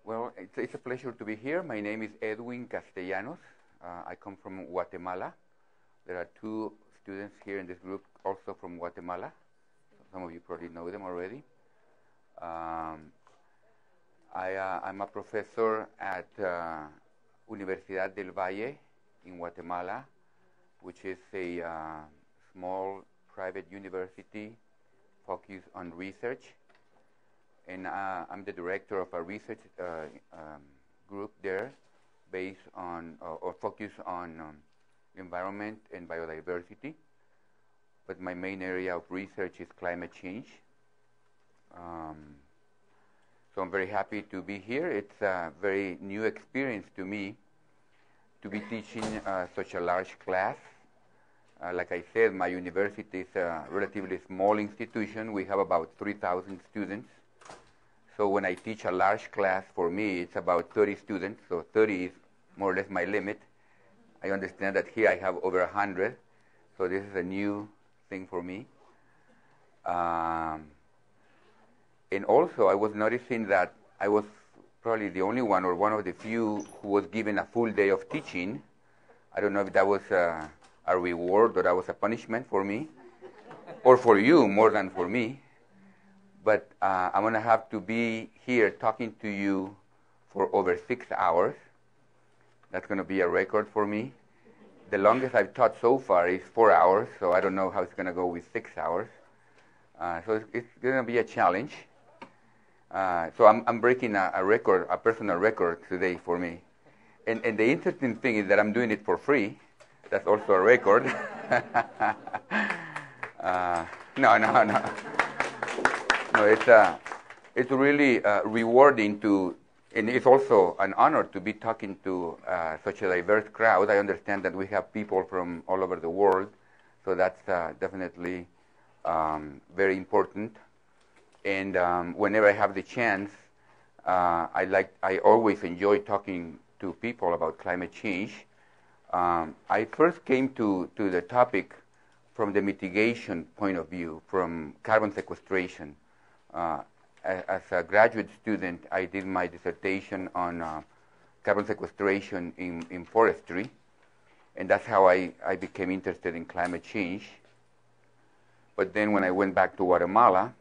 Well, it's a pleasure to be here. My name is Edwin Castellanos. I come from Guatemala. There are two students here in this group also from Guatemala. Some of you probably know them already. I'm a professor at Universidad del Valle in Guatemala, which is a small private university focused on research. And I'm the director of a research group there based on, or focused on environment and biodiversity. But my main area of research is climate change. So I'm very happy to be here. It's a very new experience to me to be teaching such a large class. Like I said, my university is a relatively small institution. We have about 3,000 students. So when I teach a large class, for me, it's about 30 students. So 30 is more or less my limit. I understand that here I have over 100. So this is a new thing for me. And also, I was noticing that I was probably the only one or one of the few who was given a full day of teaching. I don't know if that was a reward or that was a punishment for me, or for you more than for me. But I'm going to have to be here talking to you for over 6 hours. That's going to be a record for me. The longest I've taught so far is 4 hours, so I don't know how it's going to go with 6 hours. So it's going to be a challenge. So I'm breaking a record, a personal record today for me. And the interesting thing is that I'm doing it for free. That's also a record. No, it's really rewarding to, and it's also an honor to be talking to such a diverse crowd. I understand that we have people from all over the world, so that's definitely very important. And whenever I have the chance, I always enjoy talking to people about climate change. I first came to the topic from the mitigation point of view, from carbon sequestration. As a graduate student, I did my dissertation on carbon sequestration in forestry, and that's how I became interested in climate change. But then when I went back to Guatemala,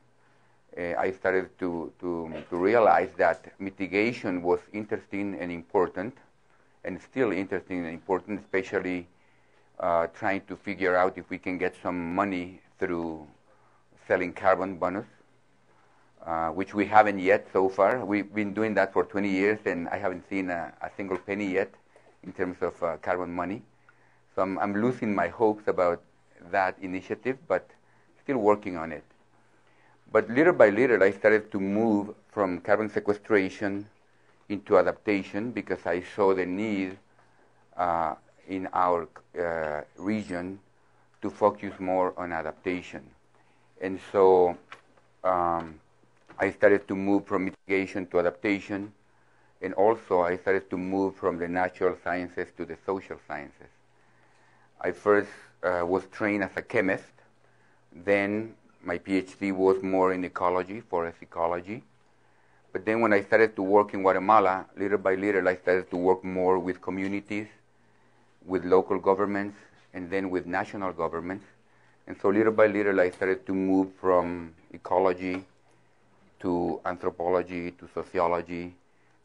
I started to realize that mitigation was interesting and important, and still interesting and important, especially trying to figure out if we can get some money through selling carbon bonus, which we haven't yet so far. We've been doing that for 20 years, and I haven't seen a single penny yet in terms of carbon money. So I'm losing my hopes about that initiative, but still working on it. But little by little, I started to move from carbon sequestration into adaptation because I saw the need in our region to focus more on adaptation. And so I started to move from mitigation to adaptation, and also I started to move from the natural sciences to the social sciences. I first was trained as a chemist. Then my PhD was more in ecology, forest ecology. But then when I started to work in Guatemala, little by little, I started to work more with communities, with local governments, and then with national governments. And so little by little, I started to move from ecology to anthropology, to sociology,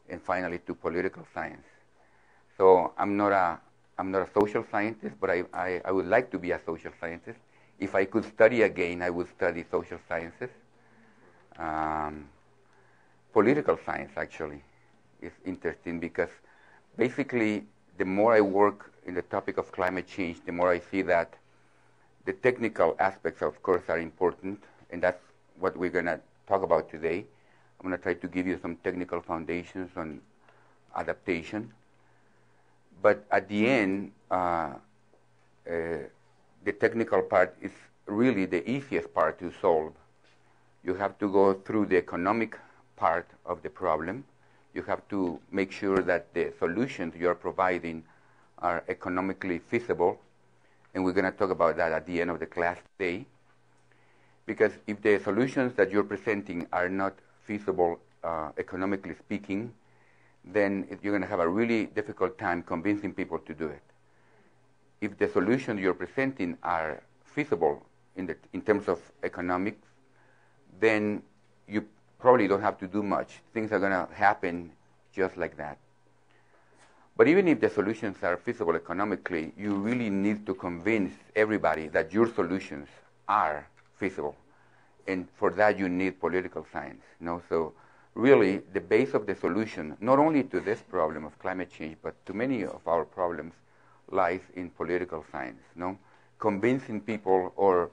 and finally to political science. So I'm not a social scientist, but I would like to be a social scientist. If I could study again, I would study social sciences. Political science, actually, is interesting because basically the more I work in the topic of climate change, the more I see that the technical aspects, of course, are important, and that's what we're going to talk about today. I'm going to try to give you some technical foundations on adaptation. But at the end, the technical part is really the easiest part to solve. You have to go through the economic part of the problem. You have to make sure that the solutions you are providing are economically feasible. And we're going to talk about that at the end of the class today. Because if the solutions that you're presenting are not feasible economically speaking, then you're going to have a really difficult time convincing people to do it. If the solutions you're presenting are feasible in terms of economics, then you probably don't have to do much. Things are going to happen just like that. But even if the solutions are feasible economically, you really need to convince everybody that your solutions are feasible. And for that, you need political science. So really, the base of the solution, not only to this problem of climate change, but to many of our problems, lies in political science. Convincing people, or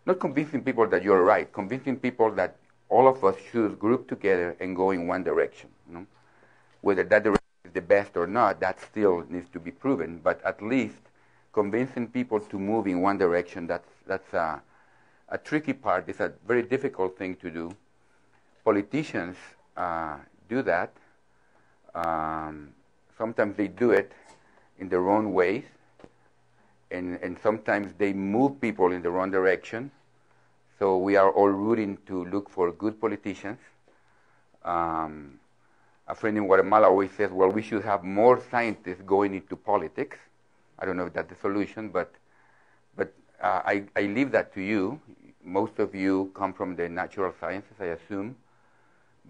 not convincing people that you're right, convincing people that all of us should group together and go in one direction. Whether that direction is the best or not, that still needs to be proven. But at least convincing people to move in one direction, that's a tricky part. It's a very difficult thing to do. Politicians do that. Sometimes they do it in the wrong ways, and sometimes they move people in the wrong direction. So we are all rooting to look for good politicians. A friend in Guatemala always says, well, we should have more scientists going into politics. I don't know if that's the solution, but I leave that to you. Most of you come from the natural sciences, I assume.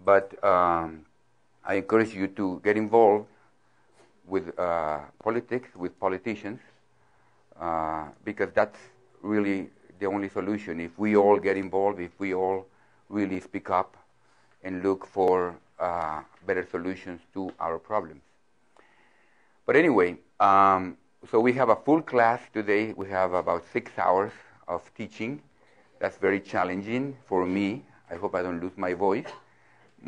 But I encourage you to get involved with politics, with politicians, because that's really the only solution. If we all get involved, if we all really speak up and look for better solutions to our problems. But anyway, so we have a full class today. We have about 6 hours of teaching. That's very challenging for me. I hope I don't lose my voice.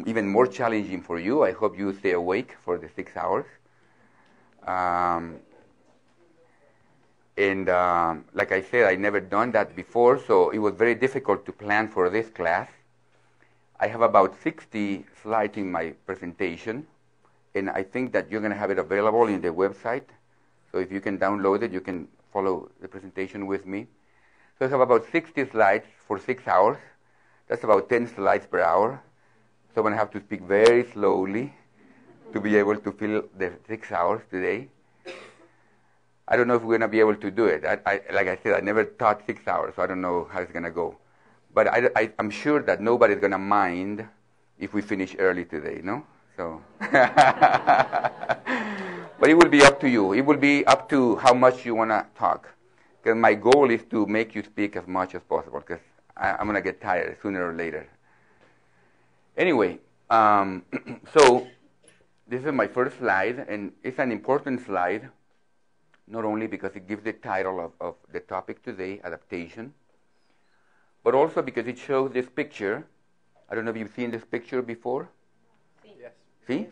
Even more challenging for you. I hope you stay awake for the 6 hours. Like I said, I never done that before, so it was very difficult to plan for this class. I have about 60 slides in my presentation, and I think that you're going to have it available in the website. So if you can download it, you can follow the presentation with me. So I have about 60 slides for 6 hours. That's about 10 slides per hour. So I'm going to have to speak very slowly to be able to fill the 6 hours today. I don't know if we're going to be able to do it. Like I said, I never taught 6 hours, so I don't know how it's going to go. But I'm sure that nobody's going to mind if we finish early today, no? So, but it will be up to you. It will be up to how much you want to talk. Because my goal is to make you speak as much as possible, because I'm going to get tired sooner or later. Anyway, so this is my first slide, and it's an important slide, not only because it gives the title of the topic today, adaptation, but also because it shows this picture. I don't know if you've seen this picture before. Yes. See?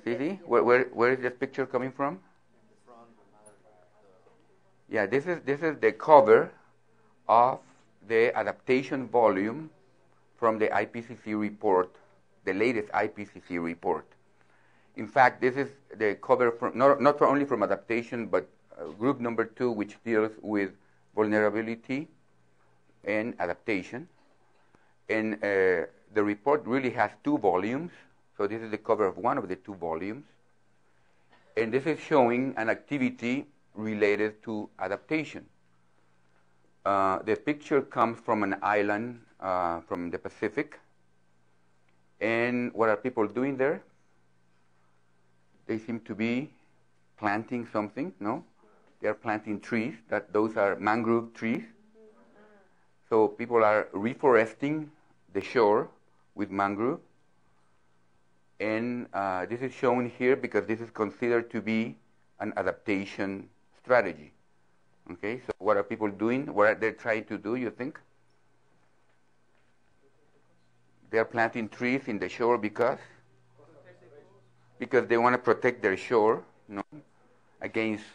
Where is this picture coming from? Yeah, this is the cover of the adaptation volume from the IPCC report, the latest IPCC report. In fact, this is the cover from not only from adaptation, but group number 2, which deals with vulnerability and adaptation. And the report really has 2 volumes. So this is the cover of one of the 2 volumes. And this is showing an activity related to adaptation. The picture comes from an island from the Pacific. And what are people doing there? They seem to be planting something, no? They are planting trees. Those are mangrove trees. So people are reforesting the shore with mangrove. And this is shown here because this is considered to be an adaptation strategy. Okay, so what are people doing? What are they trying to do, you think? They are planting trees in the shore because they want to protect their shore, no? Against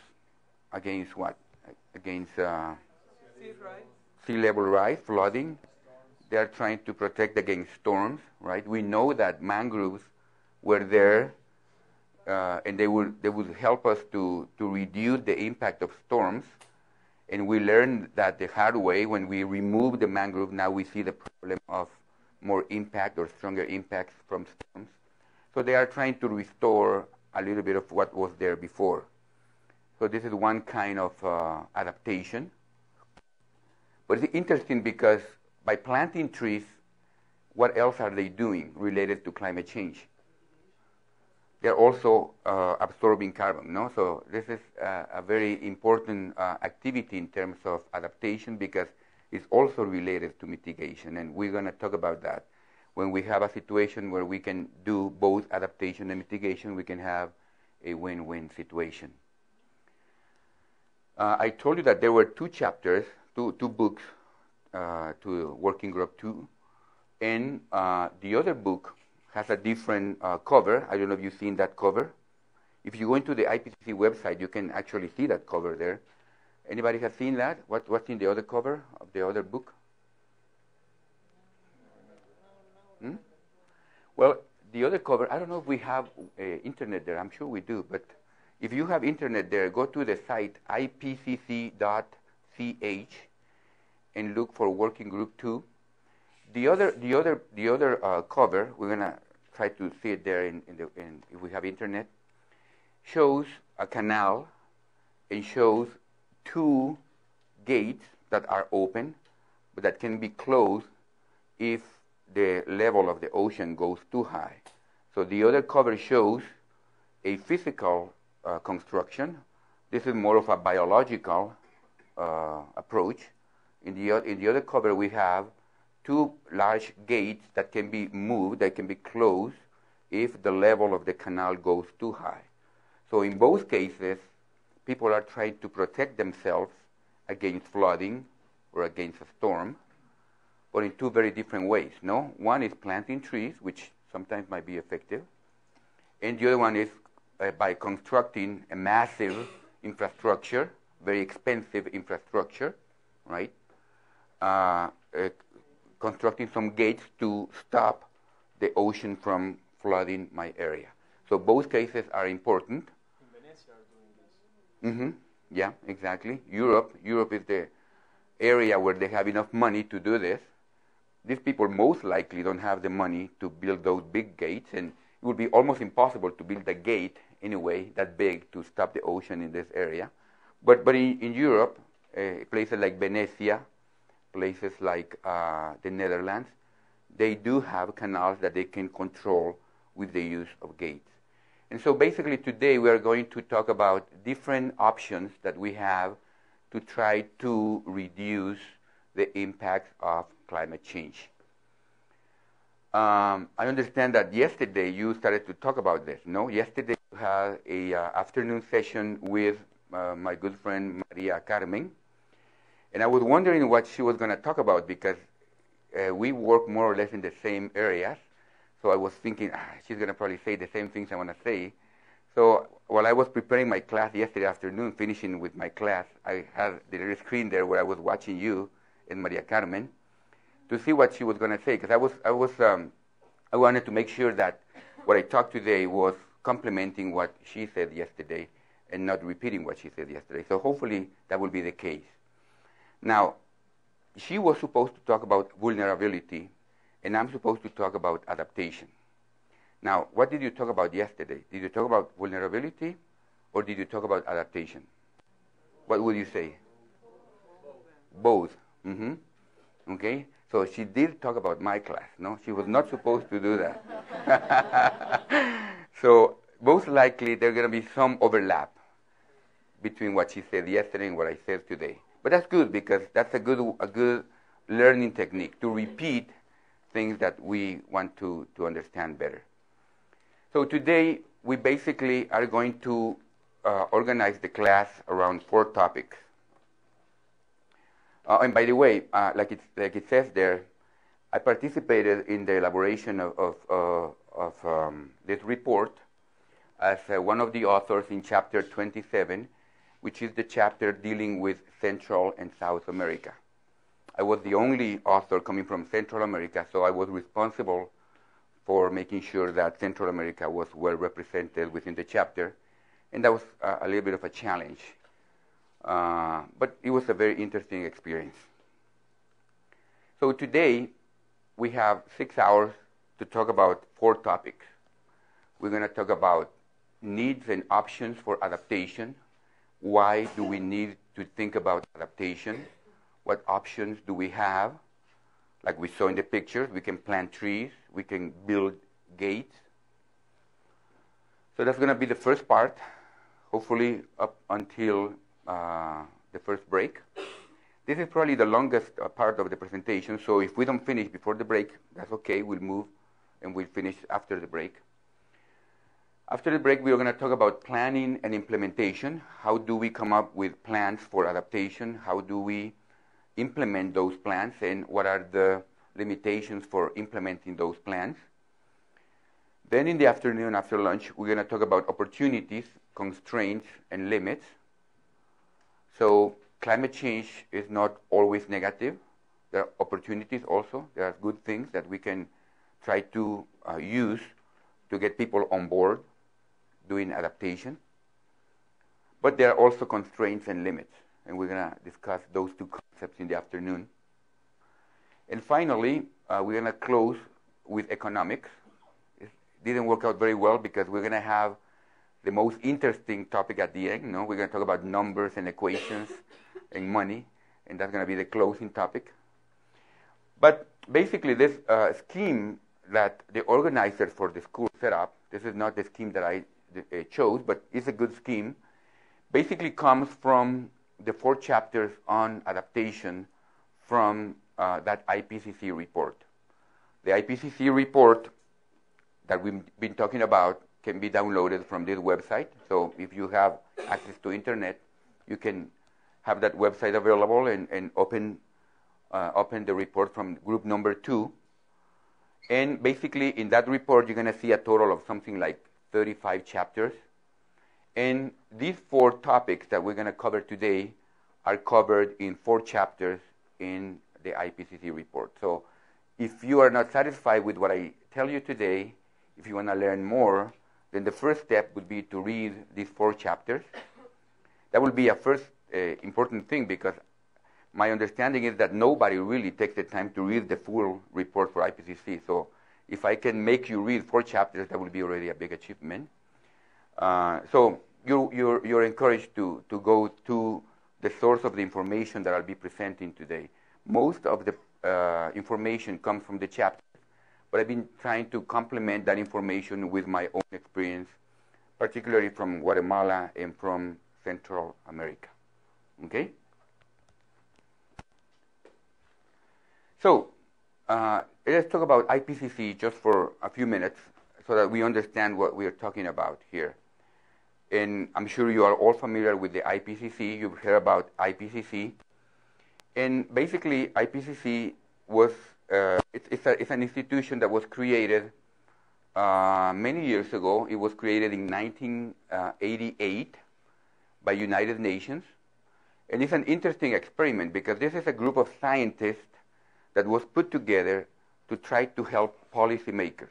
what? Against sea level rise, flooding. They are trying to protect against storms, right? We know that mangroves were there, and they would help us to reduce the impact of storms. And we learned that the hard way. When we remove the mangrove, now we see the problem of more impact or stronger impacts from storms. So they are trying to restore a little bit of what was there before. So this is one kind of adaptation. But it's interesting because by planting trees, what else are they doing related to climate change? They're also absorbing carbon, no? So this is a very important activity in terms of adaptation because it's also related to mitigation, and we're going to talk about that. When we have a situation where we can do both adaptation and mitigation, we can have a win-win situation. I told you that there were two chapters, two books to Working Group 2, and the other book has a different cover. I don't know if you've seen that cover. If you go into the IPCC website, you can actually see that cover there. Anybody have seen that? What's in the other cover of the other book? Hmm? Well, the other cover, I don't know if we have internet there. I'm sure we do. But if you have internet there, go to the site ipcc.ch and look for Working Group 2. The other cover, we're gonna try to see it there if we have internet, shows a canal and shows two gates that are open, but that can be closed if the level of the ocean goes too high. So the other cover shows a physical construction. This is more of a biological approach. In the other cover, we have two large gates that can be moved, that can be closed if the level of the canal goes too high. So in both cases, people are trying to protect themselves against flooding or against a storm, but in two very different ways, no? One is planting trees, which sometimes might be effective, and the other one is by constructing a massive infrastructure, very expensive infrastructure, right? Constructing some gates to stop the ocean from flooding my area. So both cases are important. In Venetia are doing this. Yeah, exactly. Europe is the area where they have enough money to do this. These people most likely don't have the money to build those big gates, and it would be almost impossible to build a gate anyway that big to stop the ocean in this area. But in Europe, places like Venetia, places like the Netherlands, they do have canals that they can control with the use of gates. And so basically today we are going to talk about different options that we have to try to reduce the impacts of climate change. I understand that yesterday you started to talk about this, no? Yesterday you had an afternoon session with my good friend Maria Carmen, and I was wondering what she was going to talk about because we work more or less in the same areas. So I was thinking, she's going to probably say the same things I want to say. So while I was preparing my class yesterday afternoon, finishing with my class, I had the little screen there where I was watching you and Maria Carmen to see what she was going to say. Because I wanted to make sure that what I talked today was complementing what she said yesterday and not repeating what she said yesterday. So hopefully that will be the case. Now, she was supposed to talk about vulnerability, and I'm supposed to talk about adaptation. Now, what did you talk about yesterday? Did you talk about vulnerability, or did you talk about adaptation? What would you say? Both. Okay? So she did talk about my class, no? She was not supposed to do that. So most likely there's going to be some overlap between what she said yesterday and what I said today. But that's good because that's a good learning technique to repeat things that we want to understand better. So today we basically are going to organize the class around 4 topics. And by the way, like it says there, I participated in the elaboration of this report as one of the authors in chapter 27, which is the chapter dealing with Central and South America. I was the only author coming from Central America, so I was responsible for making sure that Central America was well represented within the chapter, and that was a little bit of a challenge. But it was a very interesting experience. So today, we have 6 hours to talk about 4 topics. We're going to talk about needs and options for adaptation. Why do we need to think about adaptation? What options do we have? Like we saw in the pictures, we can plant trees, we can build gates. So that's going to be the first part, hopefully up until the first break. This is probably the longest part of the presentation, so if we don't finish before the break, that's okay, we'll move and we'll finish after the break. After the break, we're going to talk about planning and implementation. How do we come up with plans for adaptation? How do we implement those plans, and what are the limitations for implementing those plans? Then in the afternoon, after lunch, we're going to talk about opportunities, constraints, and limits. So climate change is not always negative. There are opportunities also. There are good things that we can try to use to get people on board doing adaptation. But there are also constraints and limits, and we're going to discuss those two concepts in the afternoon. And finally, we're going to close with economics. It didn't work out very well because we're going to have the most interesting topic at the end. We're going to talk about numbers and equations and money, and that's going to be the closing topic. But basically, this scheme that the organizers for the school set up, this is not the scheme that I chose, but it's a good scheme, basically comes from the 4 chapters on adaptation from that IPCC report. The IPCC report that we've been talking about can be downloaded from this website. So if you have access to internet, you can have that website available and open the report from group number 2. And basically in that report, you're going to see a total of something like 35 chapters. And these 4 topics that we're going to cover today are covered in 4 chapters in the IPCC report. So if you are not satisfied with what I tell you today, if you want to learn more, then the first step would be to read these 4 chapters. That will be a first important thing, because my understanding is that nobody really takes the time to read the full report for IPCC. So if I can make you read 4 chapters, that will be already a big achievement. So you're encouraged to go to the source of the information that I'll be presenting today. Most of the information comes from the chapters, but I've been trying to complement that information with my own experience, particularly from Guatemala and from Central America. Okay? So let's talk about IPCC just for a few minutes so that we understand what we are talking about here. And I'm sure you are all familiar with the IPCC. You've heard about IPCC. And basically, IPCC was it's an institution that was created many years ago. It was created in 1988 by United Nations. And it's an interesting experiment because this is a group of scientists that was put together to try to help policymakers.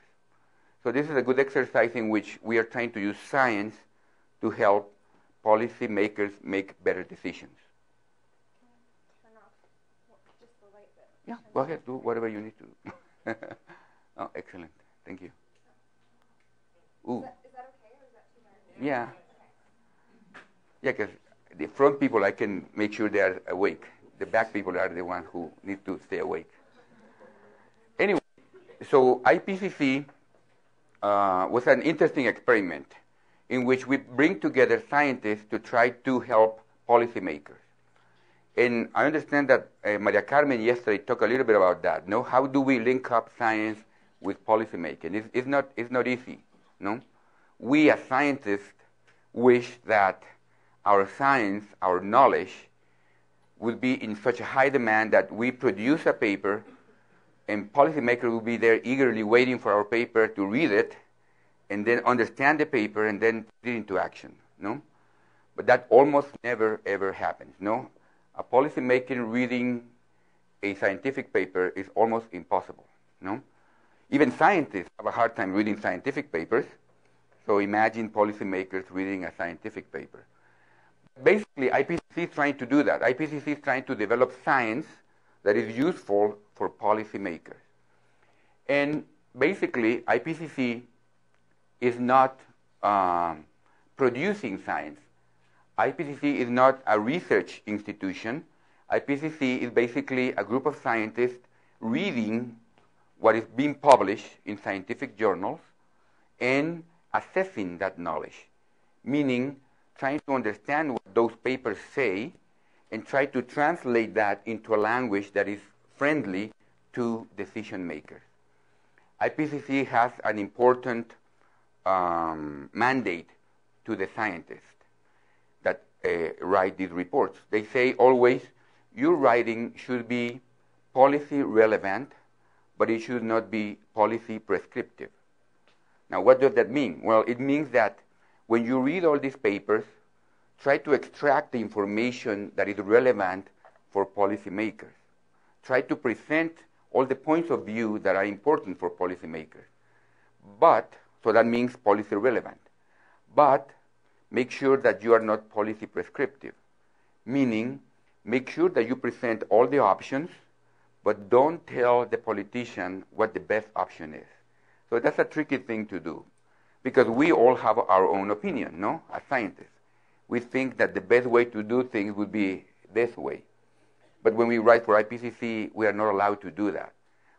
So this is a good exercise in which we are trying to use science to help policymakers make better decisions. Turn off just the light bit. Yeah, go ahead, do whatever you need to do. Oh, excellent. Thank you. Ooh. Is that okay, or is that too dark? Yeah. Yeah, because the front people, I can make sure they are awake. The back people are the ones who need to stay awake. Anyway, so IPCC was an interesting experiment in which we bring together scientists to try to help policymakers. And I understand that Maria Carmen yesterday talked a little bit about that. No, how do we link up science with policymaking? It's not easy. No, we as scientists wish that our science, our knowledge, would be in such a high demand that we produce a paper, and policymakers will be there eagerly waiting for our paper to read it, and then understand the paper, and then put it into action. No, but that almost never ever happens. No. A policymaker reading a scientific paper is almost impossible. No? Even scientists have a hard time reading scientific papers, so imagine policymakers reading a scientific paper. Basically, IPCC is trying to do that. IPCC is trying to develop science that is useful for policymakers. And basically, IPCC is not producing science. IPCC is not a research institution. IPCC is basically a group of scientists reading what is being published in scientific journals and assessing that knowledge, meaning trying to understand what those papers say and try to translate that into a language that is friendly to decision makers. IPCC has an important mandate to the scientists that write these reports. They say always, your writing should be policy relevant, but it should not be policy prescriptive. Now, what does that mean? Well, it means that when you read all these papers, try to extract the information that is relevant for policymakers. Try to present all the points of view that are important for policymakers. But, so that means policy relevant. But make sure that you are not policy prescriptive, meaning make sure that you present all the options, but don't tell the politician what the best option is. So that's a tricky thing to do, because we all have our own opinion, no? As scientists. We think that the best way to do things would be this way. But when we write for IPCC, we are not allowed to do that.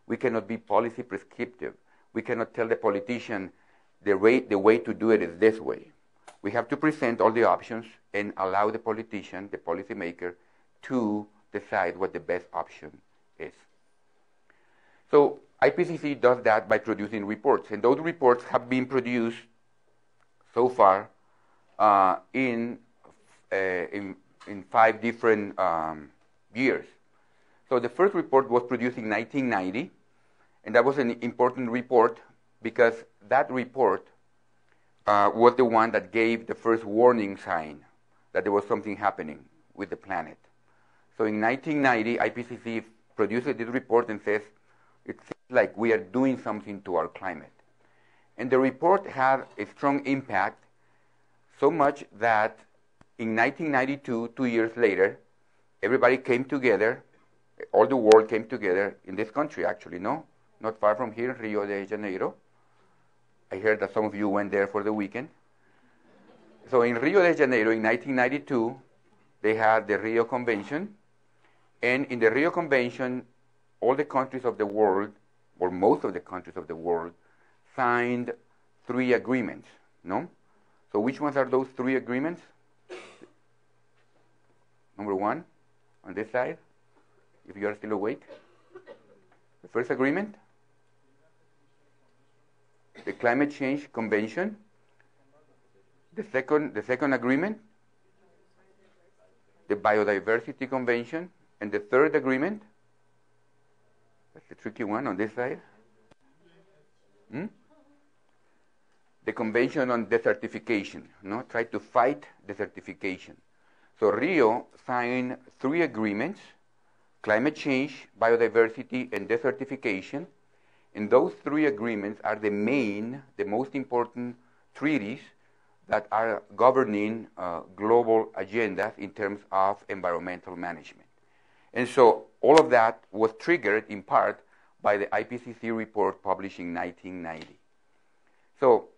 We cannot be policy prescriptive. We cannot tell the politician the way to do it is this way. We have to present all the options and allow the politician, the policymaker, to decide what the best option is. So IPCC does that by producing reports, and those reports have been produced so far in 5 different years. So the first report was produced in 1990, and that was an important report because that report was the one that gave the first warning sign that there was something happening with the planet. So in 1990, IPCC produced this report and says, it seems like we are doing something to our climate. And the report had a strong impact, so much that in 1992, 2 years later, everybody came together, all the world came together in this country, actually, no? Not far from here, Rio de Janeiro. I heard that some of you went there for the weekend. So in Rio de Janeiro in 1992, they had the Rio Convention. And in the Rio Convention, all the countries of the world, or most of the countries of the world, signed 3 agreements, no? So which ones are those 3 agreements? Number 1, on this side, if you are still awake. The first agreement, the Climate Change Convention. The second agreement, the Biodiversity Convention. And the third agreement, that's the tricky one on this side. The Convention on Desertification, no? Try to fight desertification. So Rio signed 3 agreements, climate change, biodiversity, and desertification. And those 3 agreements are the most important treaties that are governing global agendas in terms of environmental management. And so all of that was triggered in part by the IPCC report published in 1990. So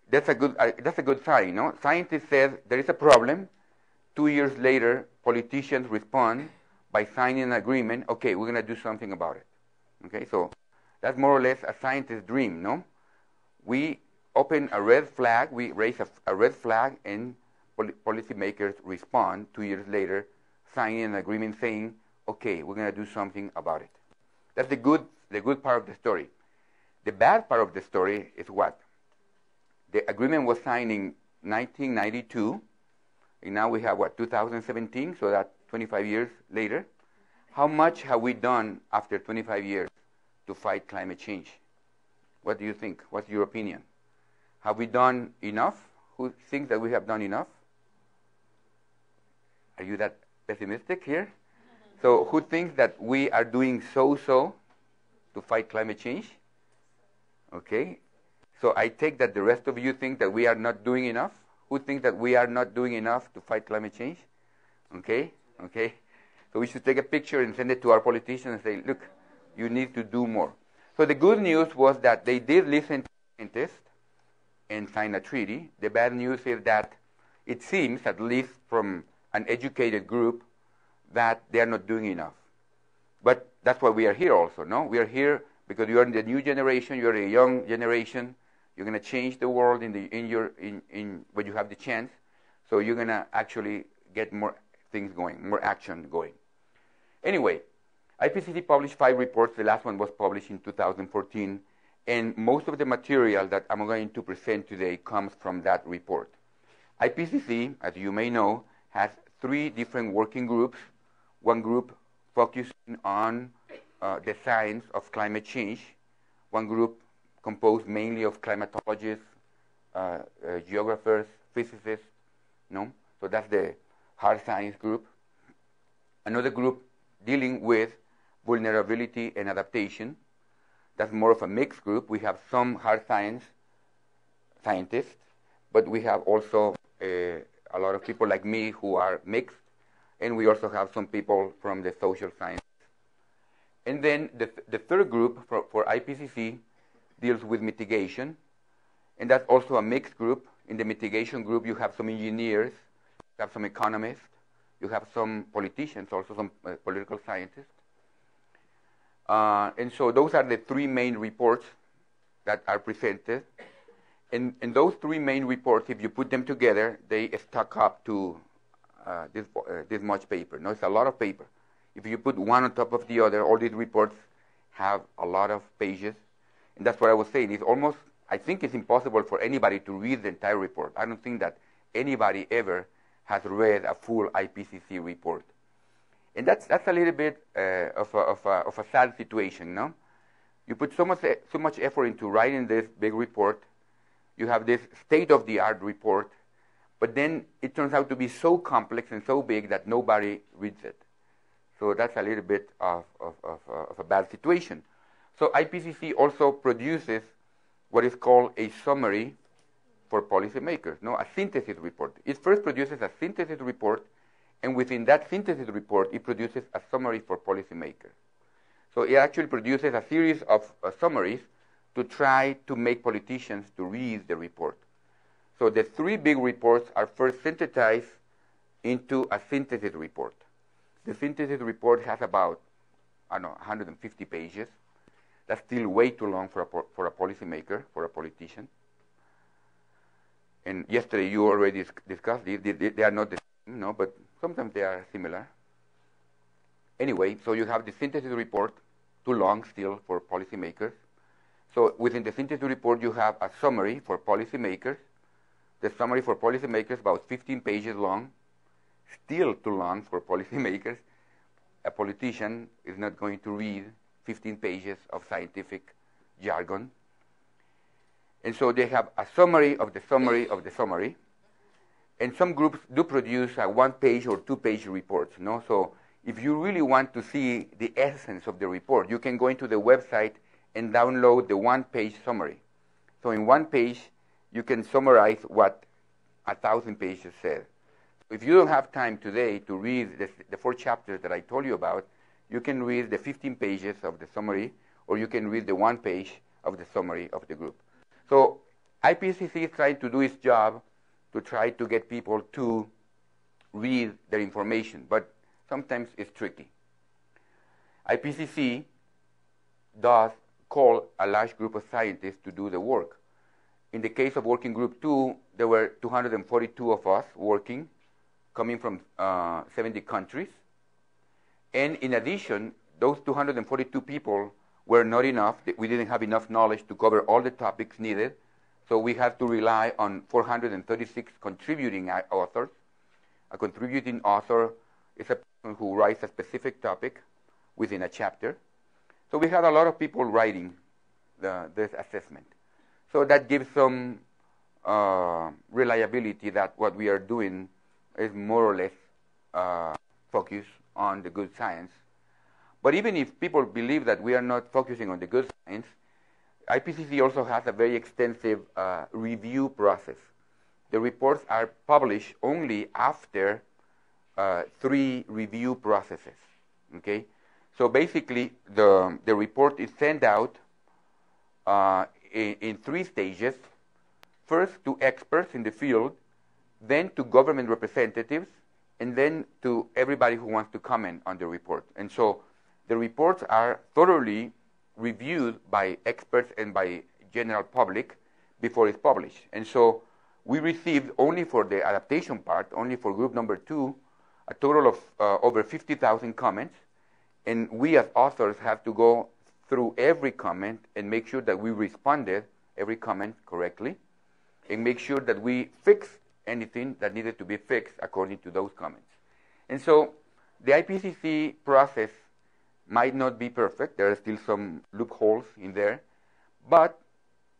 that's a good sign, no? Scientists said there is a problem. 2 years later, politicians respond by signing an agreement. Okay, we're going to do something about it. Okay, so that's more or less a scientist's dream, no? We open a red flag, we raise a red flag, and policymakers respond 2 years later, signing an agreement saying, okay, we're going to do something about it. That's the good part of the story. The bad part of the story is what? The agreement was signed in 1992, and now we have, 2017, so that's 25 years later. How much have we done after 25 years to fight climate change? What do you think? What's your opinion? Have we done enough? Who thinks that we have done enough? Are you that pessimistic here? So who thinks that we are doing so-so to fight climate change? Okay. So I take that the rest of you think that we are not doing enough. Who thinks that we are not doing enough to fight climate change? Okay. Okay. So we should take a picture and send it to our politicians and say, look, you need to do more. So the good news was that they did listen to scientists, and sign a treaty. The bad news is that it seems, at least from an educated group, that they are not doing enough. But that's why we are here also, no? We are here because you are in the new generation, you are a young generation, you're going to change the world when you have the chance, so you're going to actually get more things going, more action going. Anyway, IPCC published 5 reports. The last one was published in 2014, and most of the material that I'm going to present today comes from that report. IPCC, as you may know, has 3 different working groups. One group focusing on the science of climate change. One group composed mainly of climatologists, geographers, physicists, no? So that's the hard science group. Another group dealing with vulnerability and adaptation. That's more of a mixed group. We have some hard scientists, but we have also a lot of people like me who are mixed, and we also have some people from the social sciences. And then the third group for IPCC deals with mitigation, and that's also a mixed group. In the mitigation group, you have some engineers, you have some economists, you have some politicians, also some political scientists. And so those are the 3 main reports that are presented. And those 3 main reports, if you put them together, they stack up to this much paper. No, it's a lot of paper. If you put one on top of the other, all these reports have a lot of pages. And that's what I was saying. It's almost, I think it's impossible for anybody to read the entire report. I don't think that anybody ever has read a full IPCC report. And that's a little bit of a sad situation, no? You put so much effort into writing this big report. You have this state-of-the-art report, but then it turns out to be so complex and so big that nobody reads it. So that's a little bit of a bad situation. So IPCC also produces what is called a summary for policymakers, no, a synthesis report. It first produces a synthesis report, and within that synthesis report, it produces a summary for policymakers. So it actually produces a series of summaries to try to make politicians to read the report. So the 3 big reports are first synthesized into a synthesis report. The synthesis report has about, 150 pages. That's still way too long for a policymaker, for a politician. And yesterday you already discussed this. They are not the same, no, but sometimes they are similar. Anyway, so you have the synthesis report, too long still for policymakers. So within the synthesis report, you have a summary for policymakers. The summary for policymakers about 15 pages long, still too long for policymakers. A politician is not going to read 15 pages of scientific jargon. And so they have a summary of the summary of the summary. And some groups do produce a 1-page or 2-page reports. No? So if you really want to see the essence of the report, you can go into the website and download the 1-page summary. So in 1 page, you can summarize what 1,000 pages said. If you don't have time today to read the 4 chapters that I told you about, you can read the 15 pages of the summary, or you can read the 1 page of the summary of the group. So IPCC is trying to do its job to try to get people to read their information, but sometimes it's tricky. IPCC does call a large group of scientists to do the work. In the case of Working Group 2, there were 242 of us working, coming from 70 countries. And in addition, those 242 people were not enough. We didn't have enough knowledge to cover all the topics needed. So we had to rely on 436 contributing authors. A contributing author is a person who writes a specific topic within a chapter. So we had a lot of people writing this assessment. So that gives some reliability that what we are doing is more or less focused on the good science. But even if people believe that we are not focusing on the good science, IPCC also has a very extensive review process. The reports are published only after 3 review processes. Okay, so basically the report is sent out in 3 stages. first to experts in the field, then to government representatives, and then to everybody who wants to comment on the report. And so the reports are thoroughly reviewed by experts and by general public before it's published. And so we received, only for the adaptation part, only for group number 2, a total of over 50,000 comments. And we as authors have to go through every comment and make sure that we responded every comment correctly, and make sure that we fixed anything that needed to be fixed according to those comments. And so the IPCC process might not be perfect. There are still some loopholes in there, but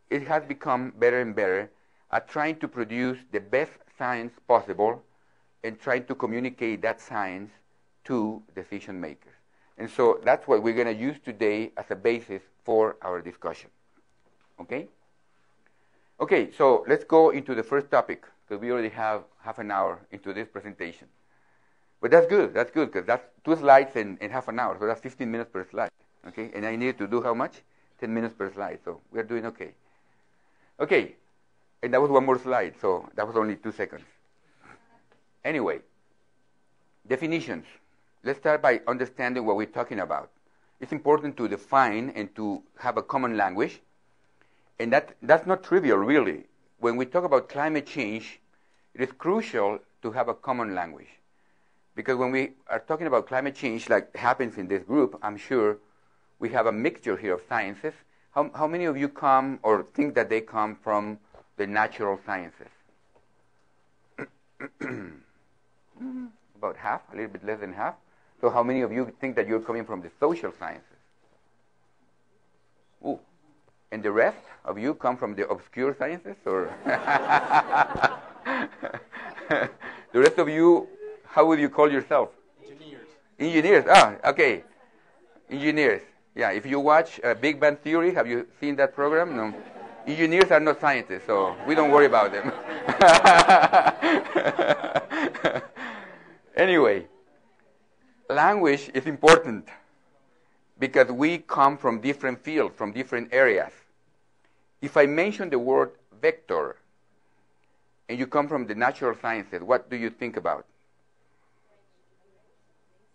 it has become better and better at trying to produce the best science possible and trying to communicate that science to decision makers. And so that's what we're going to use today as a basis for our discussion. Okay? Okay, so let's go into the first topic, because we already have half an hour into this presentation. But that's good, because that's 2 slides in half an hour, so that's 15 minutes per slide. Okay, and I need to do how much? 10 minutes per slide, so we're doing okay. Okay, and that was 1 more slide, so that was only 2 seconds. Anyway, definitions. Let's start by understanding what we're talking about. It's important to define and to have a common language, and that's not trivial, really. When we talk about climate change, it is crucial to have a common language. Because when we are talking about climate change, like happens in this group, I'm sure we have a mixture here of sciences. How many of you come or think that they come from the natural sciences? About half, a little bit less than half. So how many of you think that you're coming from the social sciences? Ooh. And the rest of you come from the obscure sciences? Or the rest of you, how would you call yourself? Engineers. Engineers. Ah, okay. Engineers. Yeah, if you watch Big Bang Theory, have you seen that program? No. Engineers are not scientists, so we don't worry about them. Anyway, language is important because we come from different fields, from different areas. If I mention the word vector, and you come from the natural sciences, what do you think about?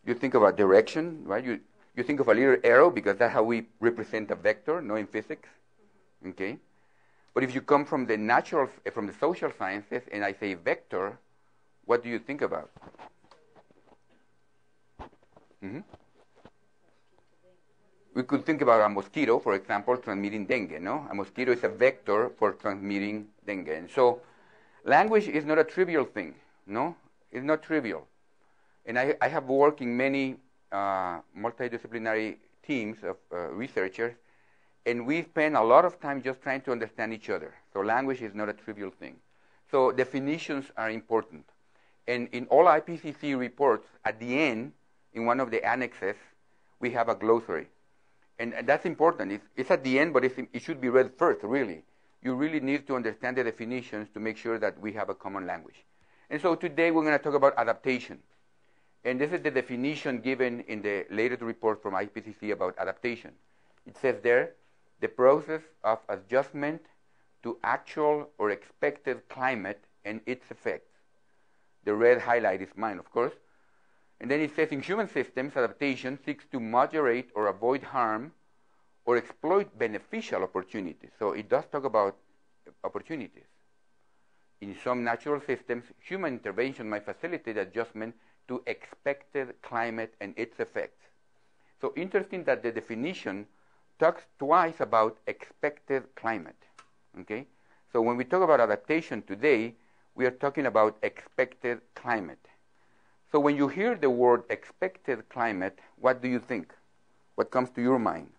You think about direction, right? You think of a little arrow because that's how we represent a vector, no, in physics. Okay? But if you come from the natural, from the social sciences, and I say vector, what do you think about? Mm-hmm. We could think about a mosquito, for example, transmitting dengue, no? A mosquito is a vector for transmitting dengue. And so language is not a trivial thing, no? It's not trivial. And I have worked in many multidisciplinary teams of researchers, and we spend a lot of time just trying to understand each other. So language is not a trivial thing. So definitions are important. And in all IPCC reports, at the end, in one of the annexes, we have a glossary. And that's important. It's at the end, but it should be read first, really. You really need to understand the definitions to make sure that we have a common language. And so today we're going to talk about adaptation. And this is the definition given in the latest report from IPCC about adaptation. It says there, the process of adjustment to actual or expected climate and its effects. The red highlight is mine, of course. And then it says, in human systems, adaptation seeks to moderate or avoid harm or exploit beneficial opportunities. So it does talk about opportunities. In some natural systems, human intervention might facilitate adjustment to expected climate and its effects. So interesting that the definition talks twice about expected climate. Okay? So when we talk about adaptation today, we are talking about expected climate. So when you hear the word expected climate, what do you think? What comes to your mind?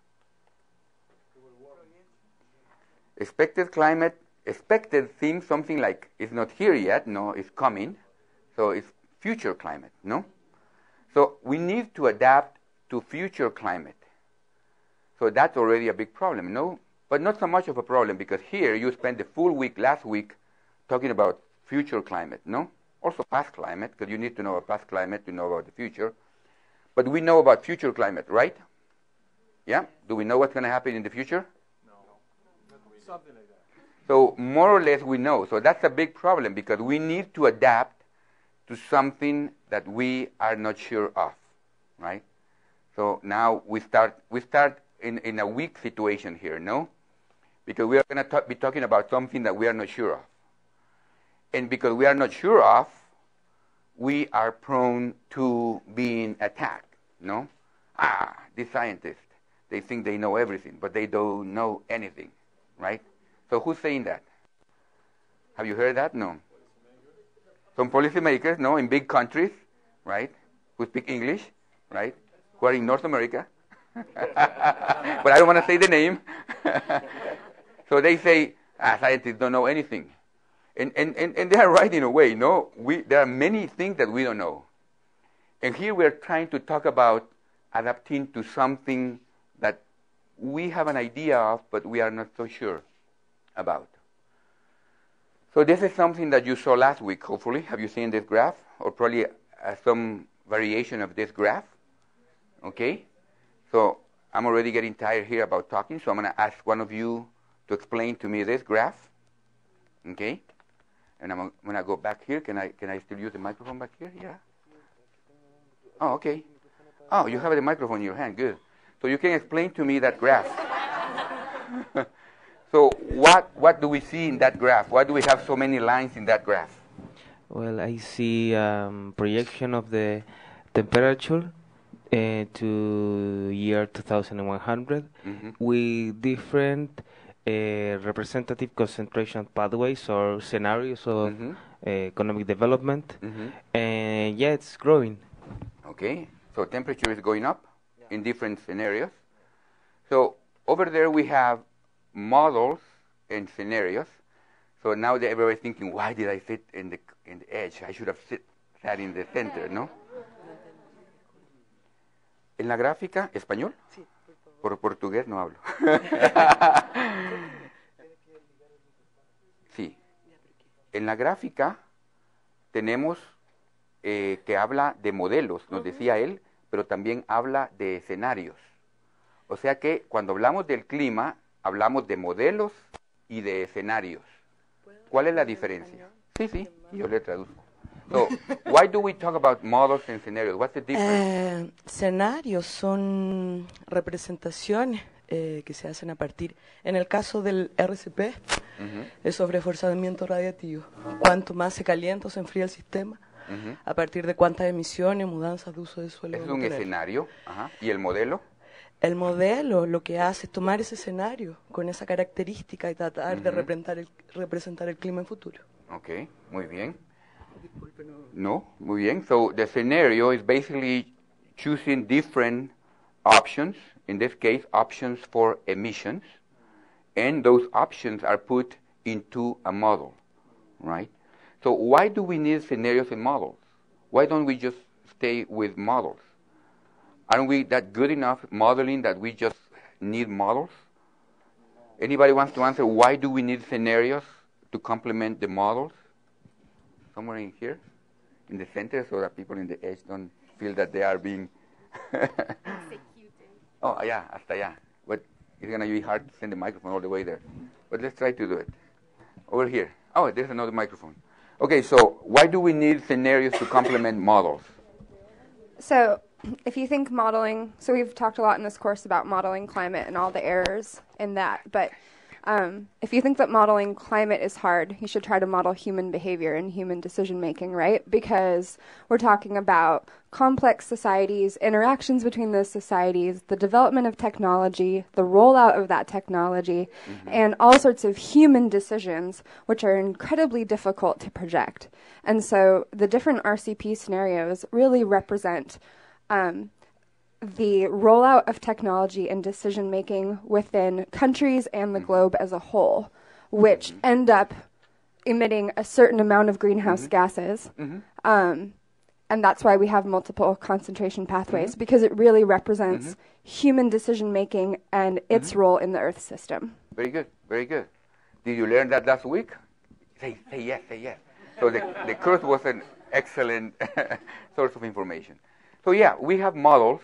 Expected climate, expected seems something like it's not here yet, no, it's coming. So it's future climate, no? So we need to adapt to future climate. So that's already a big problem, no? But not so much of a problem, because here you spent the full week, last week, talking about future climate, no? Also past climate, because you need to know about past climate to know about the future. But we know about future climate, right? Yeah? Do we know what's going to happen in the future? No. Something like that. So more or less we know. So that's a big problem because we need to adapt to something that we are not sure of, right? So now we start in a weak situation here, no? Because we are going to be talking about something that we are not sure of. And because we are not sure of, we are prone to being attacked, no? These scientists, they think they know everything, but they don't know anything, right? So who's saying that? Have you heard that? No. Some policymakers, no, in big countries, right, who speak English, right, who are in North America. But I don't want to say the name. So they say, scientists don't know anything. And they are right in a way, no? There are many things that we don't know. And here we are trying to talk about adapting to something that we have an idea of, but we are not so sure about. So this is something that you saw last week, hopefully. Have you seen this graph? Or probably some variation of this graph. Okay? So I'm already getting tired here about talking, so I'm going to ask one of you to explain to me this graph. Okay? And I'm going to go back here. Can I still use the microphone back here? Yeah. Oh, okay. Oh, you have the microphone in your hand. Good. So you can explain to me that graph. So what do we see in that graph? Why do we have so many lines in that graph? Well, I see projection of the temperature to year 2100 with different representative concentration pathways or scenarios of economic development. And yeah, it's growing. Okay, so temperature is going up in different scenarios. So over there we have models and scenarios. So now everybody's thinking, why did I sit in the edge? I should have sat in the center, ¿no? En la gráfica, ¿español? Sí, por portugués no hablo. Sí. En la gráfica tenemos que habla de modelos, nos decía él, pero también habla de escenarios. O sea que cuando hablamos del clima, hablamos de modelos y de escenarios. ¿Cuál es la diferencia? Sí, yo le traduzco. So, why do we talk about models and scenarios? What's the difference? Escenarios son representaciones que se hacen a partir, en el caso del RCP, es sobre forzamiento radiativo. Cuanto más se calienta o se enfría el sistema, a partir de cuántas emisiones, mudanzas de uso de suelo. Es un escenario. ¿Y el modelo? El modelo lo que hace es tomar ese escenario con esa característica y tratar de representar el clima en futuro. Okay, muy bien. No, muy bien. So the scenario is basically choosing different options, in this case options for emissions, and those options are put into a model, right? So why do we need scenarios and models? Why don't we just stay with models? Aren't we that good enough modeling that we just need models? Anybody wants to answer why do we need scenarios to complement the models? Somewhere in here, in the center, so that people in the edge don't feel that they are being Oh, yeah, hasta allá. But it's going to be hard to send the microphone all the way there. But let's try to do it. Over here. Oh, there's another microphone. Okay, so why do we need scenarios to complement models? So if you think modeling, so we've talked a lot in this course about modeling climate and all the errors in that, but if you think that modeling climate is hard, you should try to model human behavior and human decision making, right? Because we're talking about complex societies, interactions between those societies, the development of technology, the rollout of that technology, and all sorts of human decisions, which are incredibly difficult to project. And so the different RCP scenarios really represent the rollout of technology and decision-making within countries and the globe as a whole, which end up emitting a certain amount of greenhouse gases. And that's why we have multiple concentration pathways, because it really represents human decision-making and its role in the Earth system. Very good, very good. Did you learn that last week? Say yes, say yes. So the course was an excellent source of information. So yeah, we have models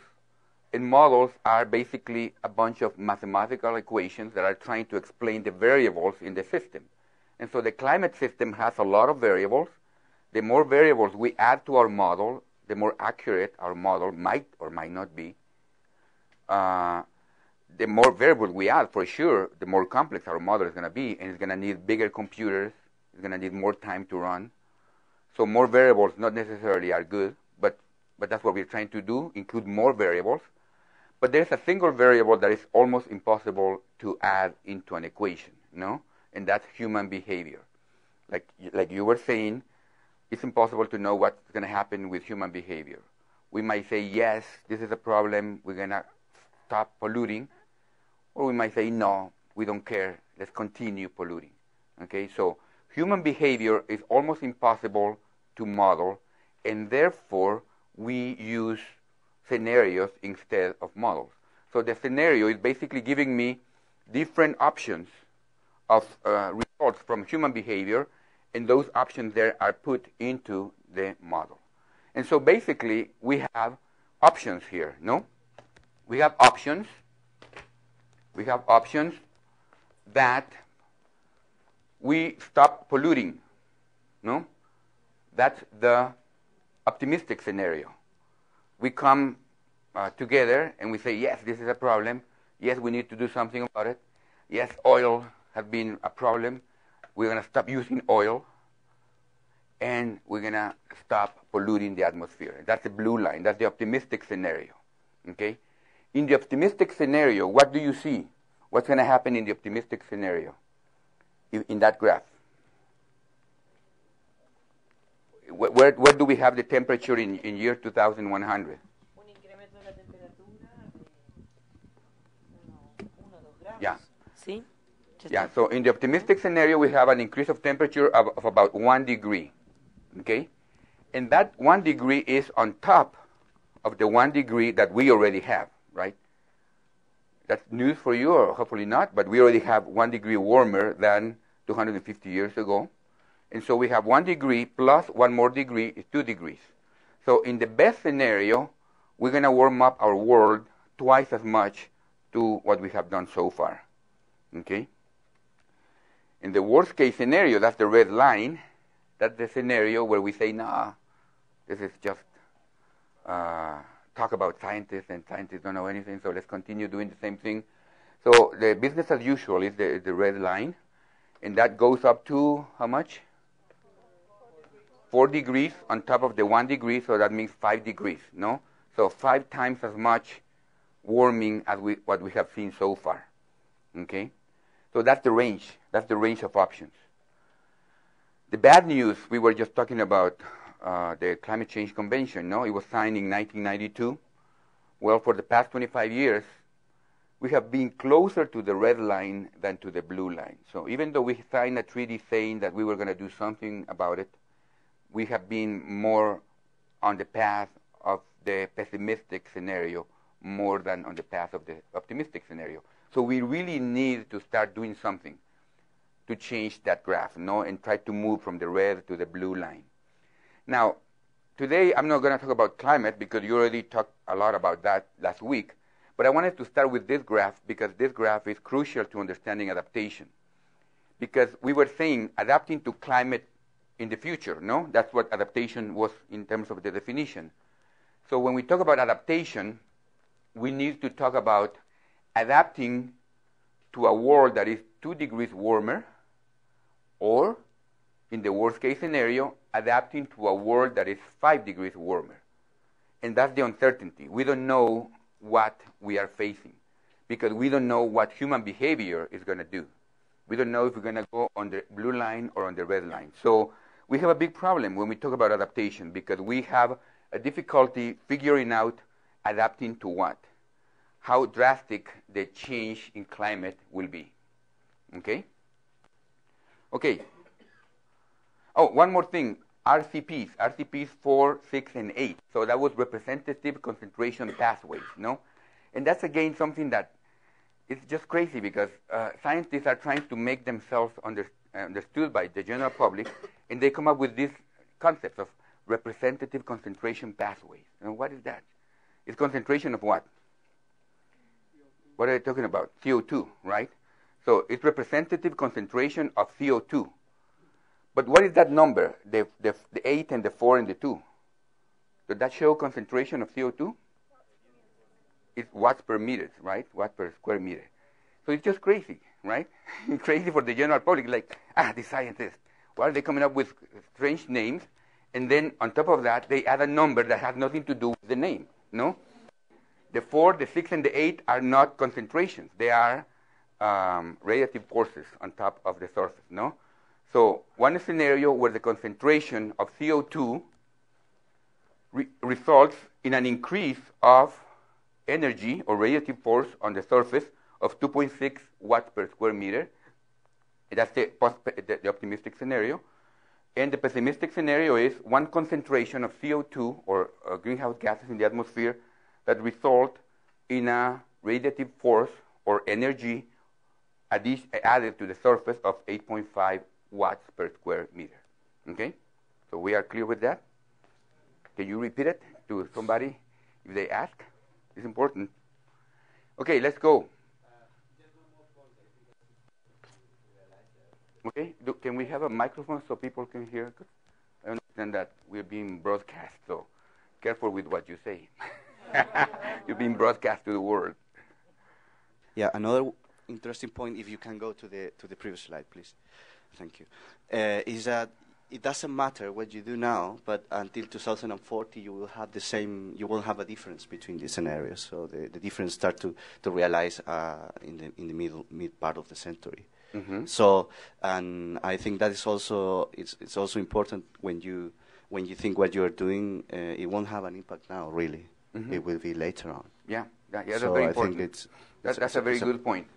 And models are basically a bunch of mathematical equations that are trying to explain the variables in the system. And so the climate system has a lot of variables. The more variables we add to our model, the more accurate our model might or might not be. The more variables we add, for sure, the more complex our model is going to be, and it's going to need bigger computers. It's going to need more time to run. So more variables not necessarily are good, but that's what we're trying to do, include more variables. But there's a single variable that is almost impossible to add into an equation, no? And that's human behavior. Like you were saying, it's impossible to know what's going to happen with human behavior. We might say, yes, this is a problem, we're going to stop polluting. Or we might say, no, we don't care, let's continue polluting. Okay, so human behavior is almost impossible to model, and therefore we use scenarios instead of models. So the scenario is basically giving me different options of results from human behavior, and those options there are put into the model. And so basically we have options here, no? We have options. We have options that we stop polluting, no? That's the optimistic scenario. We come together and we say, yes, this is a problem. Yes, we need to do something about it. Yes, oil has been a problem. We're going to stop using oil, and we're going to stop polluting the atmosphere. That's the blue line. That's the optimistic scenario, okay? In the optimistic scenario, what do you see? What's going to happen in the optimistic scenario in that graph? Where do we have the temperature in year 2100? Yeah. ¿Sí? Yeah, so in the optimistic scenario, we have an increase of temperature of about 1 degree, okay? And that 1 degree is on top of the 1 degree that we already have, right? That's news for you, or hopefully not, but we already have 1 degree warmer than 250 years ago. And so we have 1 degree plus 1 more degree is 2 degrees. So in the best scenario, we're going to warm up our world twice as much to what we have done so far, okay? In the worst case scenario, that's the red line. That's the scenario where we say, nah, this is just talk about scientists, and scientists don't know anything, so let's continue doing the same thing. So the business as usual is the red line, and that goes up to how much? 4 degrees on top of the 1 degree, so that means 5 degrees, no? So 5 times as much warming as what we have seen so far, okay? So that's the range. That's the range of options. The bad news, we were just talking about the Climate Change Convention, no? It was signed in 1992. Well, for the past 25 years, we have been closer to the red line than to the blue line. So even though we signed a treaty saying that we were going to do something about it, we have been more on the path of the pessimistic scenario more than on the path of the optimistic scenario. So we really need to start doing something to change that graph, no, and try to move from the red to the blue line. Now, today I'm not going to talk about climate because you already talked a lot about that last week, but I wanted to start with this graph because this graph is crucial to understanding adaptation. Because we were saying adapting to climate in the future, no? That's what adaptation was in terms of the definition. So when we talk about adaptation, we need to talk about adapting to a world that is 2 degrees warmer, or, in the worst case scenario, adapting to a world that is 5 degrees warmer. And that's the uncertainty. We don't know what we are facing because we don't know what human behavior is going to do. We don't know if we're going to go on the blue line or on the red line. So we have a big problem when we talk about adaptation because we have a difficulty figuring out adapting to what, how drastic the change in climate will be. Okay? Okay. Oh, one more thing. RCPs 4, 6, and 8. So that was representative concentration pathways, no? And that's, again, something that is just crazy because scientists are trying to make themselves understood by the general public, and they come up with these concepts of representative concentration pathways. And what is that? It's concentration of what? what are they talking about? CO2, right? So it's representative concentration of CO2. But what is that number, the 8 and the 4 and the 2? Does that show concentration of CO2? It's watts per meter, right? Watt per square meter. So it's just crazy, right? Crazy for the general public, like, the scientists. Why are they coming up with strange names? And then on top of that, they add a number that has nothing to do with the name, no? The 4, the 6, and the 8 are not concentrations. They are radiative forces on top of the surface, no? So one scenario where the concentration of CO2 results in an increase of energy or radiative force on the surface of 2.6 watts per square meter. That's the optimistic scenario. And the pessimistic scenario is one concentration of CO2 or greenhouse gases in the atmosphere that result in a radiative force or energy added to the surface of 8.5 watts per square meter. Okay? So we are clear with that? Can you repeat it to somebody if they ask? It's important. Okay, let's go. Okay, can we have a microphone so people can hear? I understand that we're being broadcast, so careful with what you say. You're being broadcast to the world. Yeah, another interesting point, if you can go to the previous slide, please. Thank you. Is that it doesn't matter what you do now, but until 2040 you will have the same. You will have a difference between the scenarios. So the difference start to realize in the mid part of the century. Mm-hmm. So, and I think that is also it's also important when you think what you are doing, it won't have an impact now. Really, mm-hmm. It will be later on. Yeah, that's so very I important. think That's a very good point.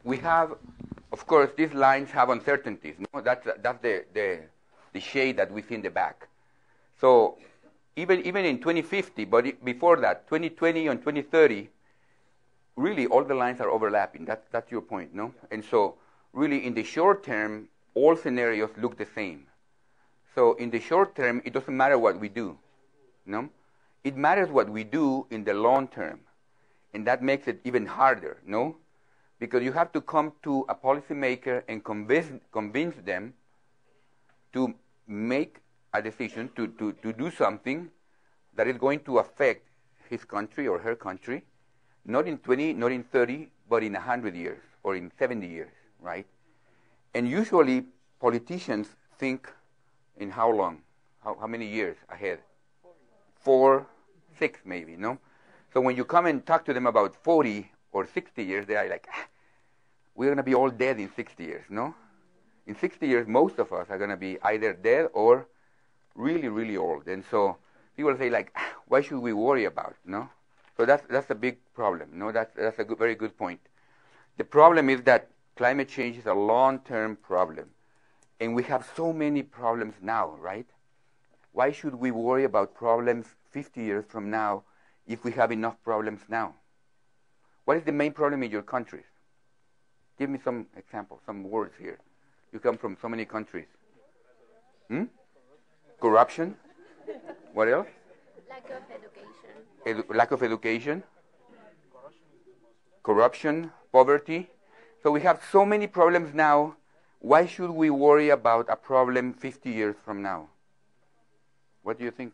We have, of course, these lines have uncertainties. No? That's the shade that we see in the back. So even in 2050, but before that, 2020 and 2030, really all the lines are overlapping. That's your point, no? And so really in the short term, all scenarios look the same. So in the short term, it doesn't matter what we do, no? It matters what we do in the long term. And that makes it even harder, no? Because you have to come to a policymaker and convince them to make a decision to do something that is going to affect his country or her country, not in 20, not in 30, but in 100 years or in 70 years, right? And usually politicians think in how long? How many years ahead? 4, 6 maybe, no? So when you come and talk to them about 40 or 60 years, they are like, we're going to be all dead in 60 years, no? In 60 years, most of us are going to be either dead or really, really old. And so people say, like, why should we worry about it, no? So that's a big problem, no? That's a very good point. The problem is that climate change is a long-term problem. And we have so many problems now, right? Why should we worry about problems 50 years from now if we have enough problems now? What is the main problem in your countries? Give me some examples, some words here. You come from so many countries. Corruption? What else? Lack of education. Lack of education? Corruption, poverty. So we have so many problems now. Why should we worry about a problem 50 years from now? What do you think?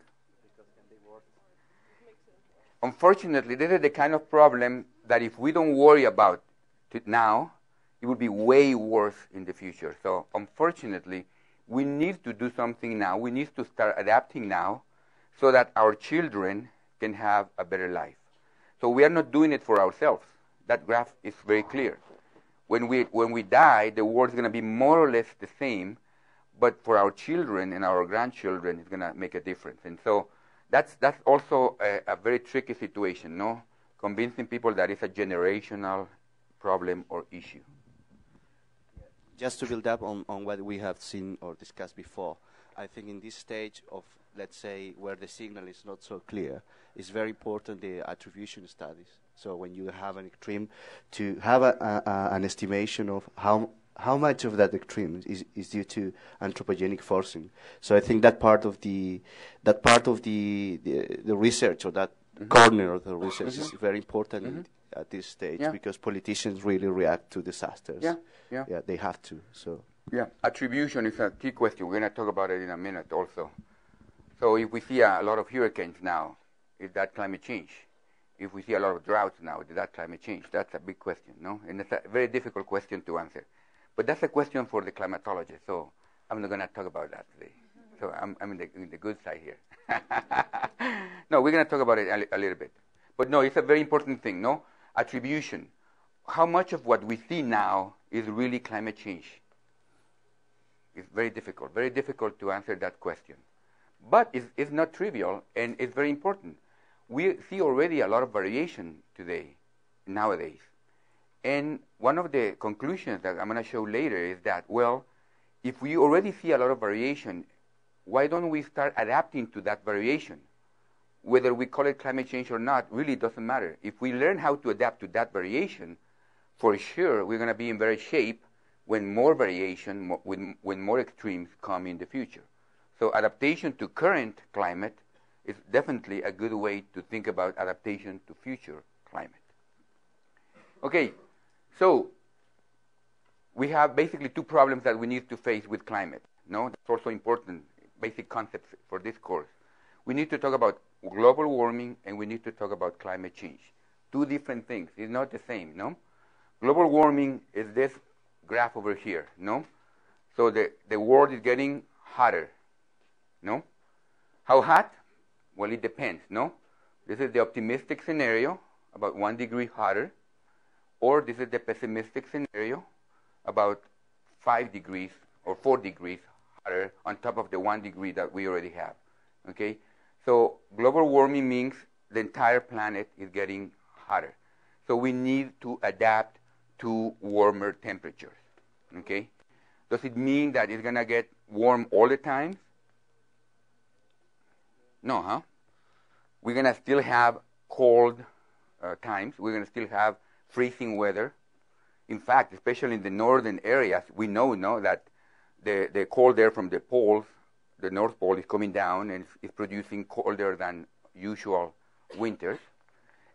Unfortunately, this is the kind of problem that if we don't worry about it now, it will be way worse in the future. So unfortunately, we need to do something now. We need to start adapting now so that our children can have a better life. So we are not doing it for ourselves. That graph is very clear. When we die, the world is going to be more or less the same, but for our children and our grandchildren, it's going to make a difference. And so that's also a very tricky situation, no? Convincing people that it's a generational problem or issue. Just to build up on what we have seen or discussed before, I think in this stage of, let's say, where the signal is not so clear, it's very important the attribution studies. So when you have an extreme, to have an estimation of how much of that extreme is due to anthropogenic forcing. So I think that part of the research or that corner of the research is very important at this stage because politicians really react to disasters. Yeah, they have to. So yeah, attribution is a key question. We're going to talk about it in a minute also. So if we see a lot of hurricanes now, is that climate change? If we see a lot of droughts now, is that climate change? That's a big question, no? And it's a very difficult question to answer. But that's a question for the climatologist. So I'm not going to talk about that today. So I'm in the good side here. No, we're going to talk about it a little bit. But no, it's a very important thing, no? Attribution. How much of what we see now is really climate change? It's very difficult to answer that question. But it's not trivial, and it's very important. We see already a lot of variation nowadays. And one of the conclusions that I'm going to show later is that, well, if we already see a lot of variation, why don't we start adapting to that variation? Whether we call it climate change or not really doesn't matter. If we learn how to adapt to that variation, for sure we're going to be in better shape when more variation, when more extremes come in the future. So adaptation to current climate is definitely a good way to think about adaptation to future climate. Okay, so we have basically two problems that we need to face with climate. No, that's also important, basic concepts for this course. We need to talk about global warming and we need to talk about climate change. Two different things. It's not the same, no? Global warming is this graph over here, no? So the world is getting hotter, no? How hot? Well, it depends, no? This is the optimistic scenario, about 1 degree hotter, or this is the pessimistic scenario, about 5 degrees or 4 degrees hotter on top of the 1 degree that we already have, okay? So global warming means the entire planet is getting hotter. So we need to adapt to warmer temperatures, okay? Does it mean that it's going to get warm all the time? No, huh? We're going to still have cold times. We're going to still have freezing weather. In fact, especially in the northern areas, we know that the cold air from the poles, the North Pole, is coming down and is producing colder than usual winters.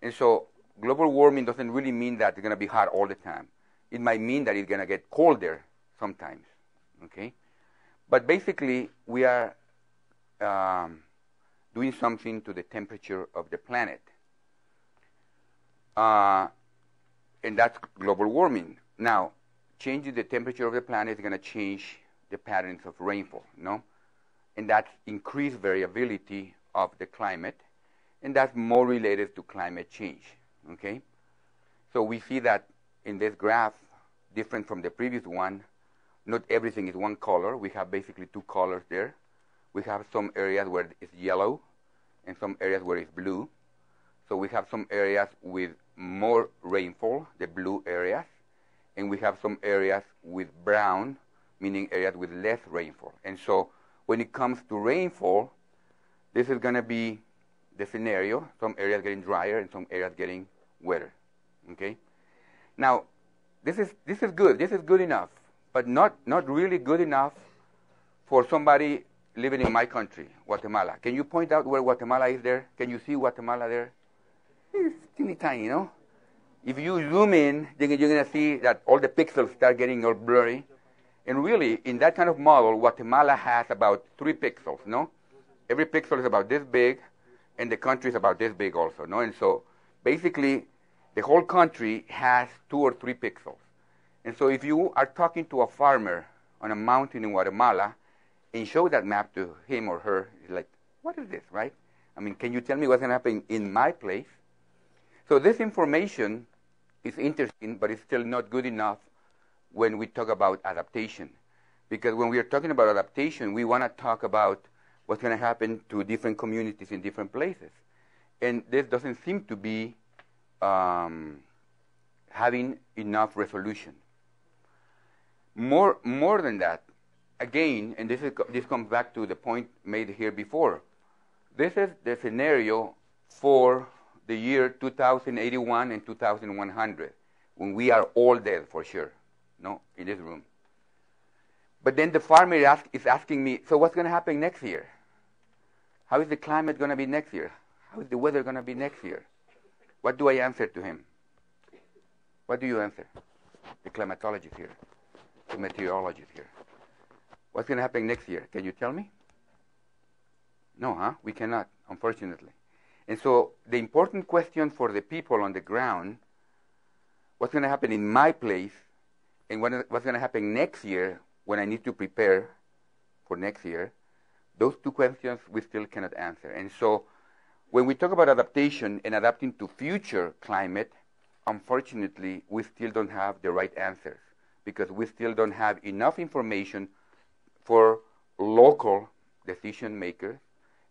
And so global warming doesn't really mean that it's going to be hot all the time. It might mean that it's going to get colder sometimes, okay? But basically, we are doing something to the temperature of the planet. And that's global warming. Now, changing the temperature of the planet is going to change the patterns of rainfall, no? And that's increased variability of the climate, and that's more related to climate change, okay? So we see that in this graph, different from the previous one, not everything is one color. We have basically two colors there. We have some areas where it's yellow and some areas where it's blue. So we have some areas with more rainfall, the blue areas, and we have some areas with brown, meaning areas with less rainfall. And so when it comes to rainfall, this is going to be the scenario, some areas getting drier and some areas getting wetter, okay? Now, this is good. This is good enough, but not really good enough for somebody living in my country, Guatemala. Can you point out where Guatemala is there? Can you see Guatemala there? It's teeny tiny, you know? If you zoom in, then you're going to see that all the pixels start getting all blurry. And really, in that kind of model, Guatemala has about 3 pixels, no? Every pixel is about this big, and the country is about this big also, no? And so basically, the whole country has 2 or 3 pixels. And so if you are talking to a farmer on a mountain in Guatemala and show that map to him or her, he's like, what is this, right? I mean, can you tell me what's going to happen in my place? So this information is interesting, but it's still not good enough when we talk about adaptation. Because when we are talking about adaptation, we want to talk about what's going to happen to different communities in different places. And this doesn't seem to be having enough resolution. More than that, again, and this comes back to the point made here before, this is the scenario for the year 2081 and 2100, when we are all dead for sure, no, in this room. But then the farmer is asking me, so what's going to happen next year? How is the climate going to be next year? How is the weather going to be next year? What do I answer to him? What do you answer? The climatologist here, the meteorologist here. What's going to happen next year? Can you tell me? No, huh? We cannot, unfortunately. And so the important question for the people on the ground, what's going to happen in my place, and what's going to happen next year when I need to prepare for next year, those two questions we still cannot answer. And so when we talk about adaptation and adapting to future climate, unfortunately, we still don't have the right answers because we still don't have enough information for local decision makers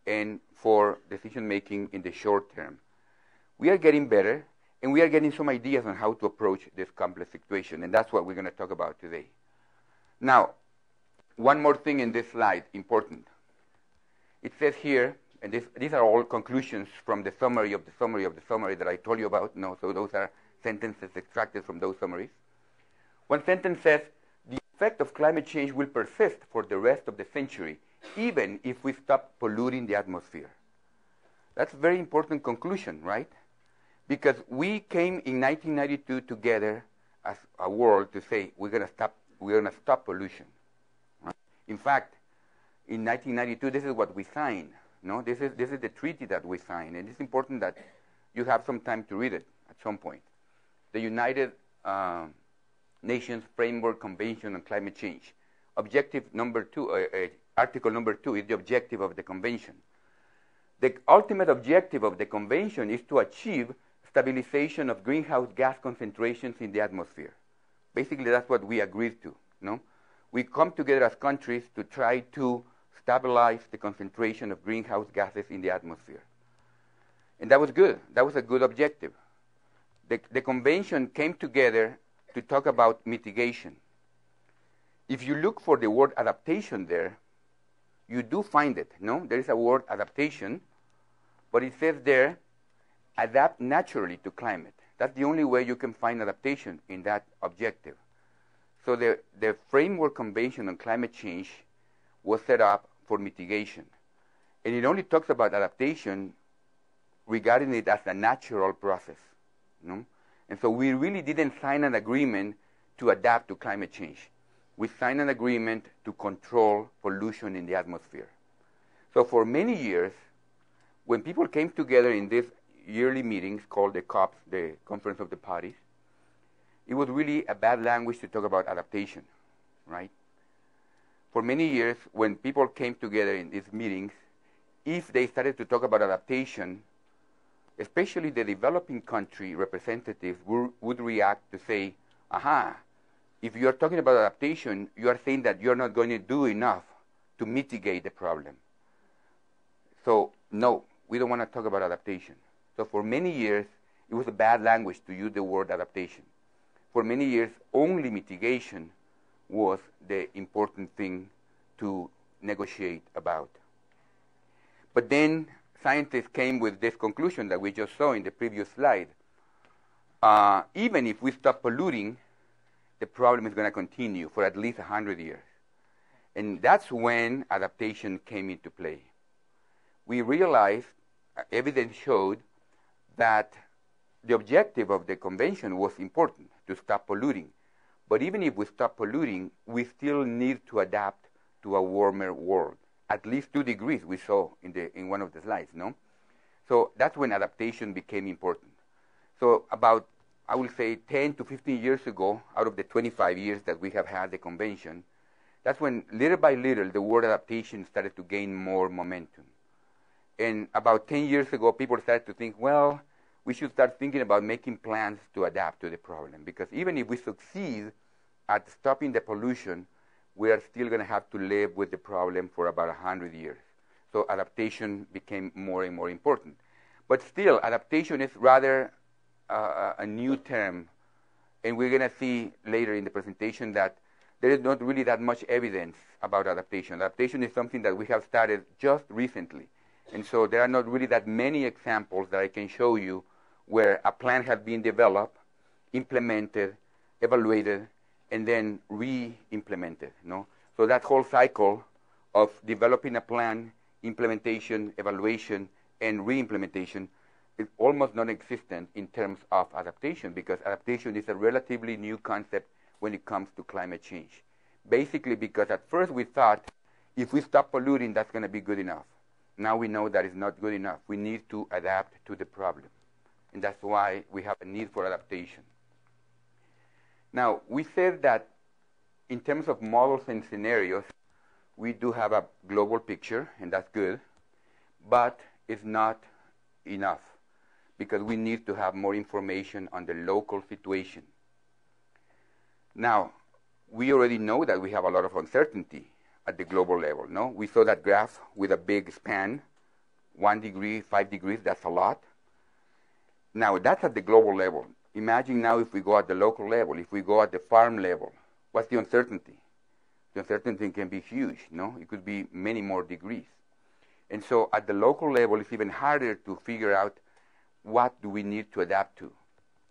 and for decision making in the short term. We are getting better, and we are getting some ideas on how to approach this complex situation, and that's what we're going to talk about today. Now, one more thing in this slide, important. It says here, and these are all conclusions from the summary of the summary of the summary that I told you about. No, so those are sentences extracted from those summaries. One sentence says, the effect of climate change will persist for the rest of the century, even if we stop polluting the atmosphere. That's a very important conclusion, right? Because we came in 1992 together as a world to say we're going to stop pollution. Right? In fact, in 1992, this is what we signed. No, this is the treaty that we signed, and it's important that you have some time to read it at some point. The United Nations Framework Convention on Climate Change. Objective number 2, article number 2 is the objective of the convention. The ultimate objective of the convention is to achieve stabilization of greenhouse gas concentrations in the atmosphere. Basically, that's what we agreed to. No? We come together as countries to try to stabilize the concentration of greenhouse gases in the atmosphere. And that was good. That was a good objective. The convention came together to talk about mitigation. If you look for the word adaptation there, you do find it. No? There is a word adaptation, but it says there, adapt naturally to climate. That's the only way you can find adaptation in that objective. So the Framework Convention on Climate Change was set up for mitigation. And it only talks about adaptation regarding it as a natural process. No? And so we really didn't sign an agreement to adapt to climate change. We signed an agreement to control pollution in the atmosphere. So for many years, when people came together in these yearly meetings called the COPs, the Conference of the Parties, it was really a bad language to talk about adaptation, right? For many years, when people came together in these meetings, if they started to talk about adaptation, especially the developing country representatives would react to say, aha, if you are talking about adaptation, you are saying that you're not going to do enough to mitigate the problem. So, no, we don't want to talk about adaptation. So for many years, it was a bad language to use the word adaptation. For many years, only mitigation was the important thing to negotiate about. But then scientists came with this conclusion that we just saw in the previous slide. Even if we stop polluting, the problem is going to continue for at least 100 years. And that's when adaptation came into play. We realized, evidence showed, that the objective of the convention was important, to stop polluting. But even if we stop polluting, we still need to adapt to a warmer world. At least 2 degrees we saw in one of the slides, no? So that's when adaptation became important. So about, I will say, 10 to 15 years ago, out of the 25 years that we have had the convention, that's when little by little the word adaptation started to gain more momentum. And about 10 years ago, people started to think, well, we should start thinking about making plans to adapt to the problem. Because even if we succeed at stopping the pollution, we are still going to have to live with the problem for about 100 years. So adaptation became more and more important. But still, adaptation is rather a new term. And we're going to see later in the presentation that there is not really that much evidence about adaptation. Adaptation is something that we have started just recently. And so there are not really that many examples that I can show you where a plan has been developed, implemented, evaluated, and then re-implemented. No? So that whole cycle of developing a plan, implementation, evaluation, and re-implementation is almost non-existent in terms of adaptation, because adaptation is a relatively new concept when it comes to climate change. Basically because at first we thought if we stop polluting, that's going to be good enough. Now we know that is not good enough. We need to adapt to the problem. And that's why we have a need for adaptation. Now, we said that in terms of models and scenarios, we do have a global picture, and that's good, but it's not enough, because we need to have more information on the local situation. Now, we already know that we have a lot of uncertainty at the global level, no? We saw that graph with a big span, 1 degree, 5 degrees, that's a lot. Now, that's at the global level. Imagine now if we go at the local level, if we go at the farm level, what's the uncertainty? The uncertainty can be huge, no? It could be many more degrees. And so at the local level, it's even harder to figure out what do we need to adapt to.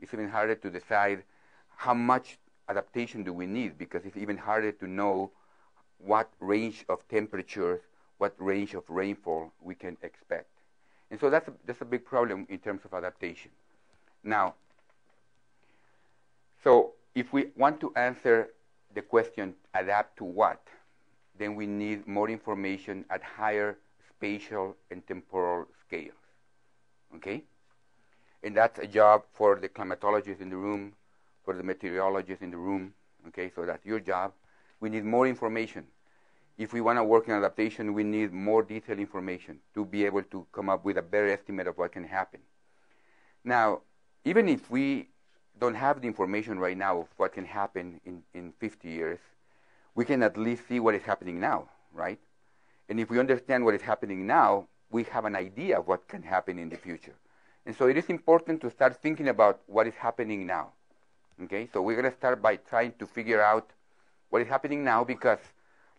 It's even harder to decide how much adaptation do we need, because it's even harder to know what range of temperatures, what range of rainfall we can expect. And so that's a big problem in terms of adaptation. Now, so if we want to answer the question, adapt to what, then we need more information at higher spatial and temporal scales, okay? And that's a job for the climatologists in the room, for the meteorologists in the room, okay? So that's your job. We need more information. If we want to work in adaptation, we need more detailed information to be able to come up with a better estimate of what can happen. Now, even if we don't have the information right now of what can happen in 50 years, we can at least see what is happening now, right? And if we understand what is happening now, we have an idea of what can happen in the future. And so it is important to start thinking about what is happening now, okay? So we're going to start by trying to figure out what is happening now, because,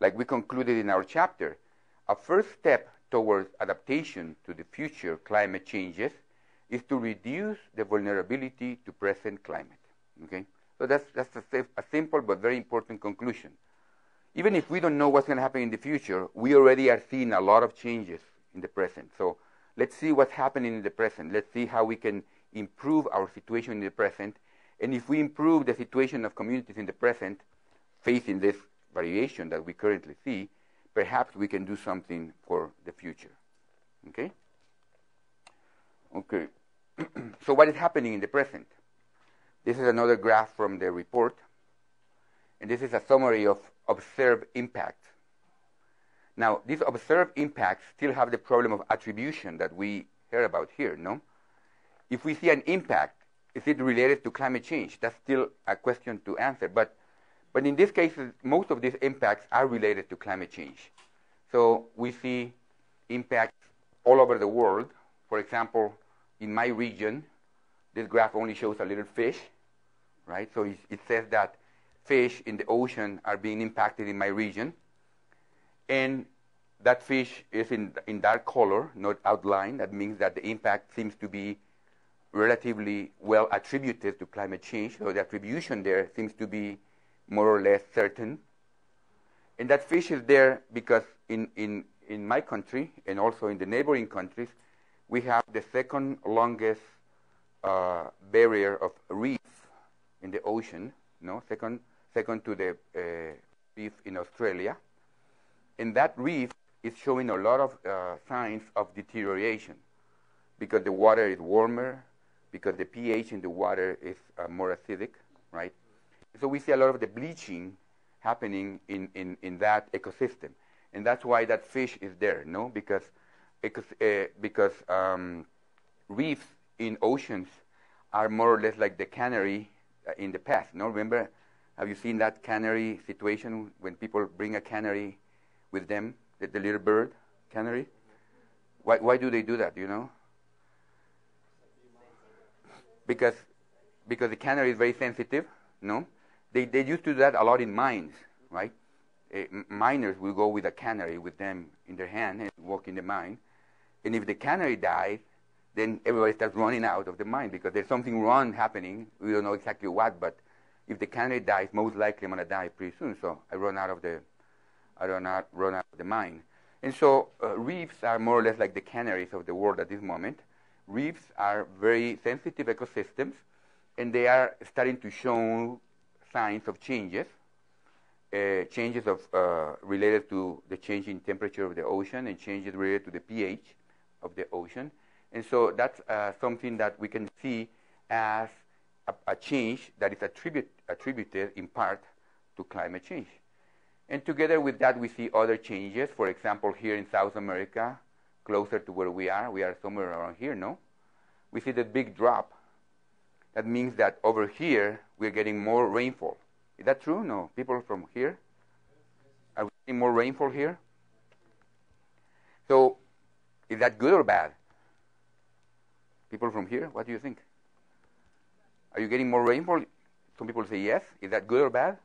like we concluded in our chapter, a first step towards adaptation to the future climate changes is to reduce the vulnerability to present climate, okay? So that's a simple but very important conclusion. Even if we don't know what's going to happen in the future, we already are seeing a lot of changes in the present. So let's see what's happening in the present. Let's see how we can improve our situation in the present. And if we improve the situation of communities in the present, facing this variation that we currently see, perhaps we can do something for the future, okay? Okay, so what is happening in the present? This is another graph from the report, and this is a summary of observed impacts. Now, these observed impacts still have the problem of attribution that we heard about here, no? If we see an impact, is it related to climate change? That's still a question to answer, but in this case, most of these impacts are related to climate change. So we see impacts all over the world. For example, in my region, this graph only shows a little fish, right? So it says that fish in the ocean are being impacted in my region. And that fish is in dark color, not outlined. That means that the impact seems to be relatively well attributed to climate change. So the attribution there seems to be more or less certain. And that fish is there because in my country and also in the neighboring countries, we have the second longest barrier of reef in the ocean, no? Second to the reef in Australia. And that reef is showing a lot of signs of deterioration because the water is warmer, because the pH in the water is more acidic, right? So we see a lot of the bleaching happening in that ecosystem. And that's why that fish is there, no? Because reefs in oceans are more or less like the cannery in the past, no? Remember, have you seen that cannery situation when people bring a cannery with them, the little bird cannery? Why do they do that, do you know? Because the cannery is very sensitive, no? They used to do that a lot in mines, right? Miners will go with a cannery with them in their hand and walk in the mine. And if the cannery dies, then everybody starts running out of the mine because there's something wrong happening. We don't know exactly what, but if the cannery dies, most likely I'm going to die pretty soon. So I run out of the mine. And so reefs are more or less like the canaries of the world at this moment. Reefs are very sensitive ecosystems, and they are starting to show signs of changes, related to the change in temperature of the ocean and changes related to the pH of the ocean. And so that's something that we can see as a change that is attributed in part to climate change. And together with that, we see other changes. For example, here in South America, closer to where we are somewhere around here, no? We see the big drop. That means that over here, we're getting more rainfall. Is that true? No. People from here? Are we getting more rainfall here? So, is that good or bad? People from here, what do you think? Are you getting more rainfall? Some people say yes. Is that good or bad?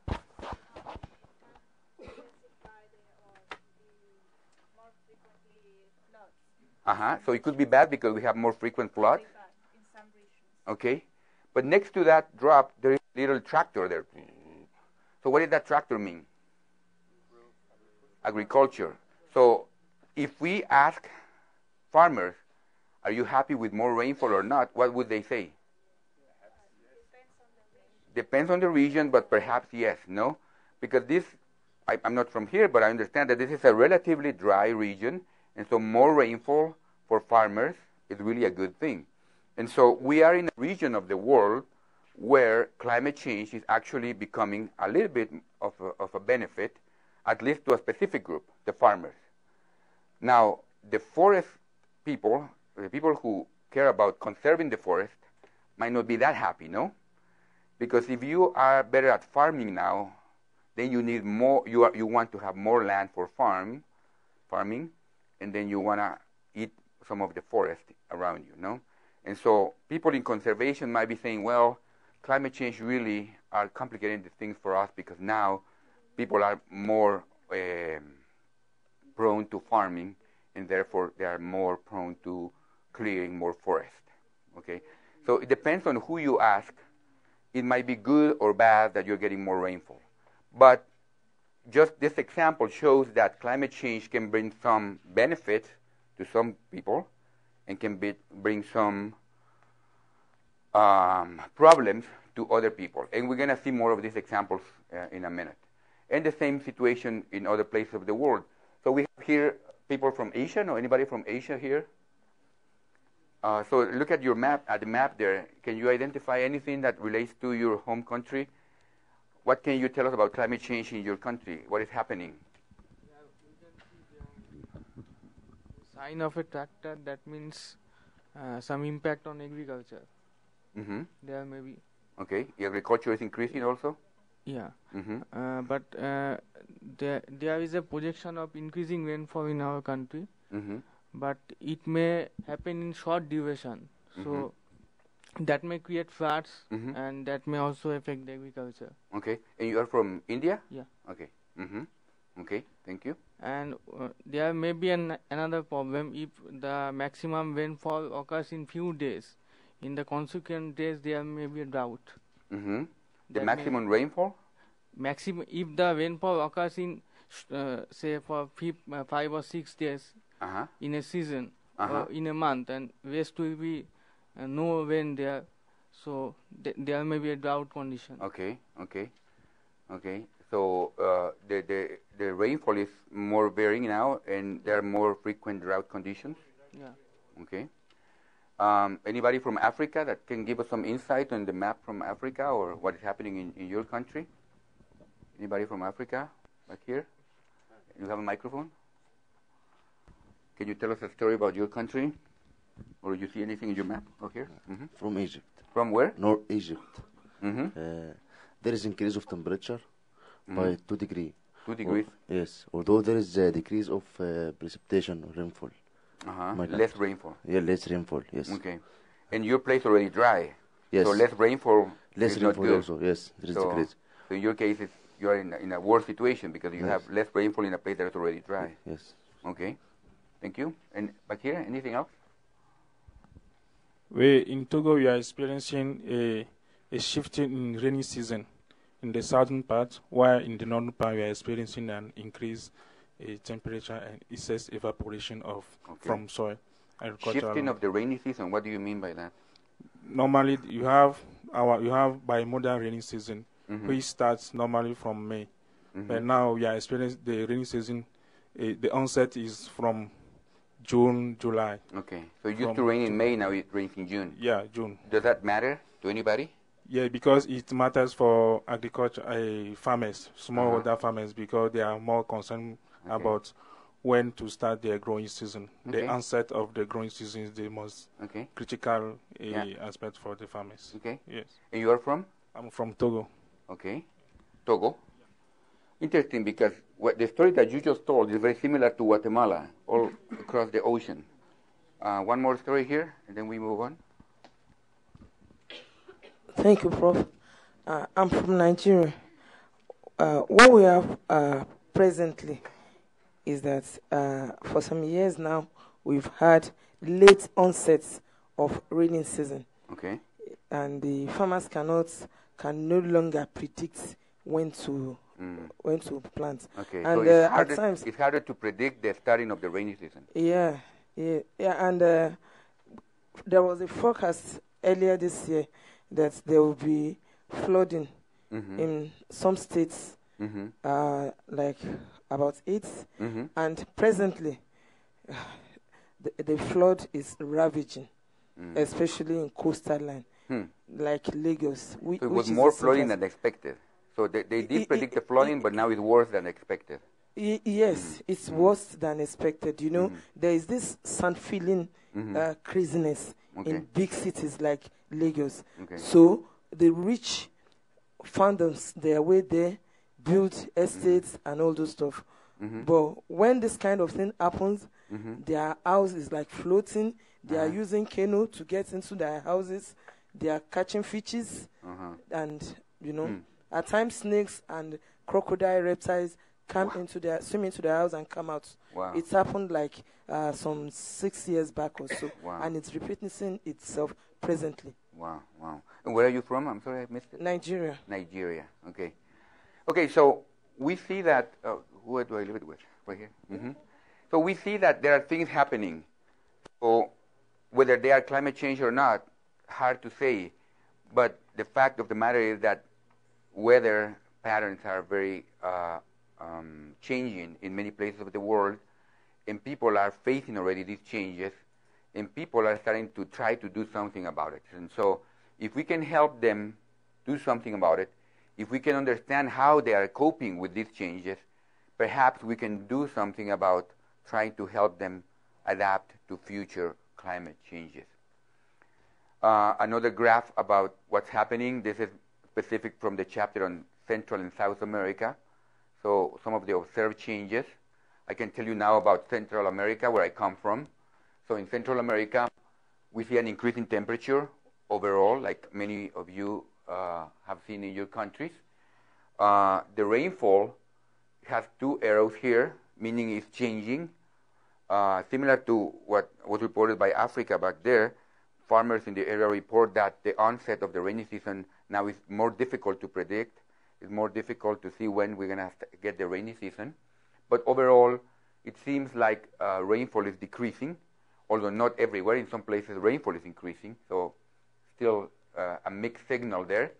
So it could be bad because we have more frequent floods. Okay. But next to that drop, there is a little tractor there. So what does that tractor mean? Agriculture. So if we ask farmers, are you happy with more rainfall or not, what would they say? Depends on the region, but perhaps yes, no? Because this, I'm not from here, but I understand that this is a relatively dry region, and so more rainfall for farmers is really a good thing. And so we are in a region of the world where climate change is actually becoming a little bit of a benefit, at least to a specific group, the farmers. Now, the forest people, the people who care about conserving the forest, might not be that happy, no? Because if you are better at farming now, then you need more, you want to have more land for farming, and then you want to eat some of the forest around you, no? And so people in conservation might be saying, well, climate change really are complicating the things for us because now people are more prone to farming, and therefore they are more prone to clearing more forest, okay? So it depends on who you ask. It might be good or bad that you're getting more rainfall. But just this example shows that climate change can bring some benefit to some people and can bring some problems to other people. And we're going to see more of these examples in a minute. And the same situation in other places of the world. So we have here people from Asia. No, anybody from Asia here? So look at your map, at the map there. Can you identify anything that relates to your home country? What can you tell us about climate change in your country? What is happening? Yeah, we can see the sign of a tractor. That means some impact on agriculture. Mm-hmm. There may be. Okay. Agriculture is increasing also? Yeah. Mm-hmm. But there is a projection of increasing rainfall in our country. Mm-hmm. But it may happen in short duration. So that may create floods, and that may also affect the agriculture. Okay. And you are from India? Yeah. Okay. Mm-hmm. Okay. Thank you. And there may be another problem if the maximum rainfall occurs in few days. In the consequent days, there may be a drought. Mm-hmm. The maximum rainfall? If the rainfall occurs in, say, for 5 or 6 days in a season or in a month, and rest will be no rain there, so there may be a drought condition. Okay. So the rainfall is more varying now, and there are more frequent drought conditions. Yeah. Okay. Anybody from Africa that can give us some insight on the map from Africa or what is happening in your country? Anybody from Africa back here? You have a microphone? Can you tell us a story about your country? Or you see anything in your map over here? Mm-hmm. From Egypt. From where? North Egypt. Mm-hmm. There is increase of temperature by 2 degrees. 2 degrees? Yes, although there is a decrease of precipitation or rainfall. Less rainfall. Yeah, less rainfall, yes. Okay. And your place already dry. Yes. So less rainfall less is rainfall not good. also, yes. There is decrease. So in your case, you are in a worse situation because you have less rainfall in a place that is already dry. Yes. Okay. Thank you. And back here, anything else? In Togo, we are experiencing a shift in rainy season in the southern part, while in the northern part we are experiencing an increase temperature and excess evaporation of from soil. Shifting of the rainy season. What do you mean by that? Normally, you have bimodal rainy season, which starts normally from May, but now we are experiencing the rainy season. The onset is from June, July. Okay, so it used to rain in May, now it rains in June. Yeah, June. Does that matter to anybody? Yeah, because it matters for agriculture farmers, smallholder farmers, because they are more concerned about when to start their growing season. The onset of the growing season is the most critical aspect for the farmers. Okay. Yes. And you are from? I'm from Togo. Okay. Togo. Interesting, because the story that you just told is very similar to Guatemala, all across the ocean. One more story here, and then we move on. Thank you, Prof. I'm from Nigeria. What we have presently is that for some years now, we've had late onsets of rainy season. Okay. And the farmers can no longer predict when to plant. Okay. And so at times it's harder to predict the starting of the rainy season. Yeah. And there was a forecast earlier this year that there will be flooding in some states, like about 8. And presently, the flood is ravaging, especially in coastal line, like Lagos. So it was more flooding than expected. So they did predict the flooding, but now it's worse than expected. Yes, it's worse than expected. You know, there is this sand-filling craziness in big cities like Lagos. So the rich found their way there, built estates and all those stuff. But when this kind of thing happens, their house is like floating. They are using canoe to get into their houses. They are catching fishes, and at times snakes and crocodile reptiles swim into their house and come out. Wow. It's happened like some 6 years back or so, and it's repeating itself presently. Wow. And where are you from? I'm sorry, I missed it. Nigeria. Okay, so we see that, who do I leave it with? Right here? So we see that there are things happening. So whether they are climate change or not, hard to say. But the fact of the matter is that weather patterns are very changing in many places of the world, and people are facing already these changes, and people are starting to try to do something about it. And so if we can help them do something about it, if we can understand how they are coping with these changes, perhaps we can do something about trying to help them adapt to future climate changes. Another graph about what's happening. This is specific from the chapter on Central and South America. So some of the observed changes. I can tell you now about Central America, where I come from. So in Central America, we see an increase in temperature overall, like many of you have seen in your countries. The rainfall has 2 arrows here, meaning it's changing. Similar to what was reported by Africa back there, farmers in the area report that the onset of the rainy season now is more difficult to predict. It's more difficult to see when we're going to get the rainy season. But overall, it seems like rainfall is decreasing, although not everywhere. In some places, rainfall is increasing. So still a mixed signal there.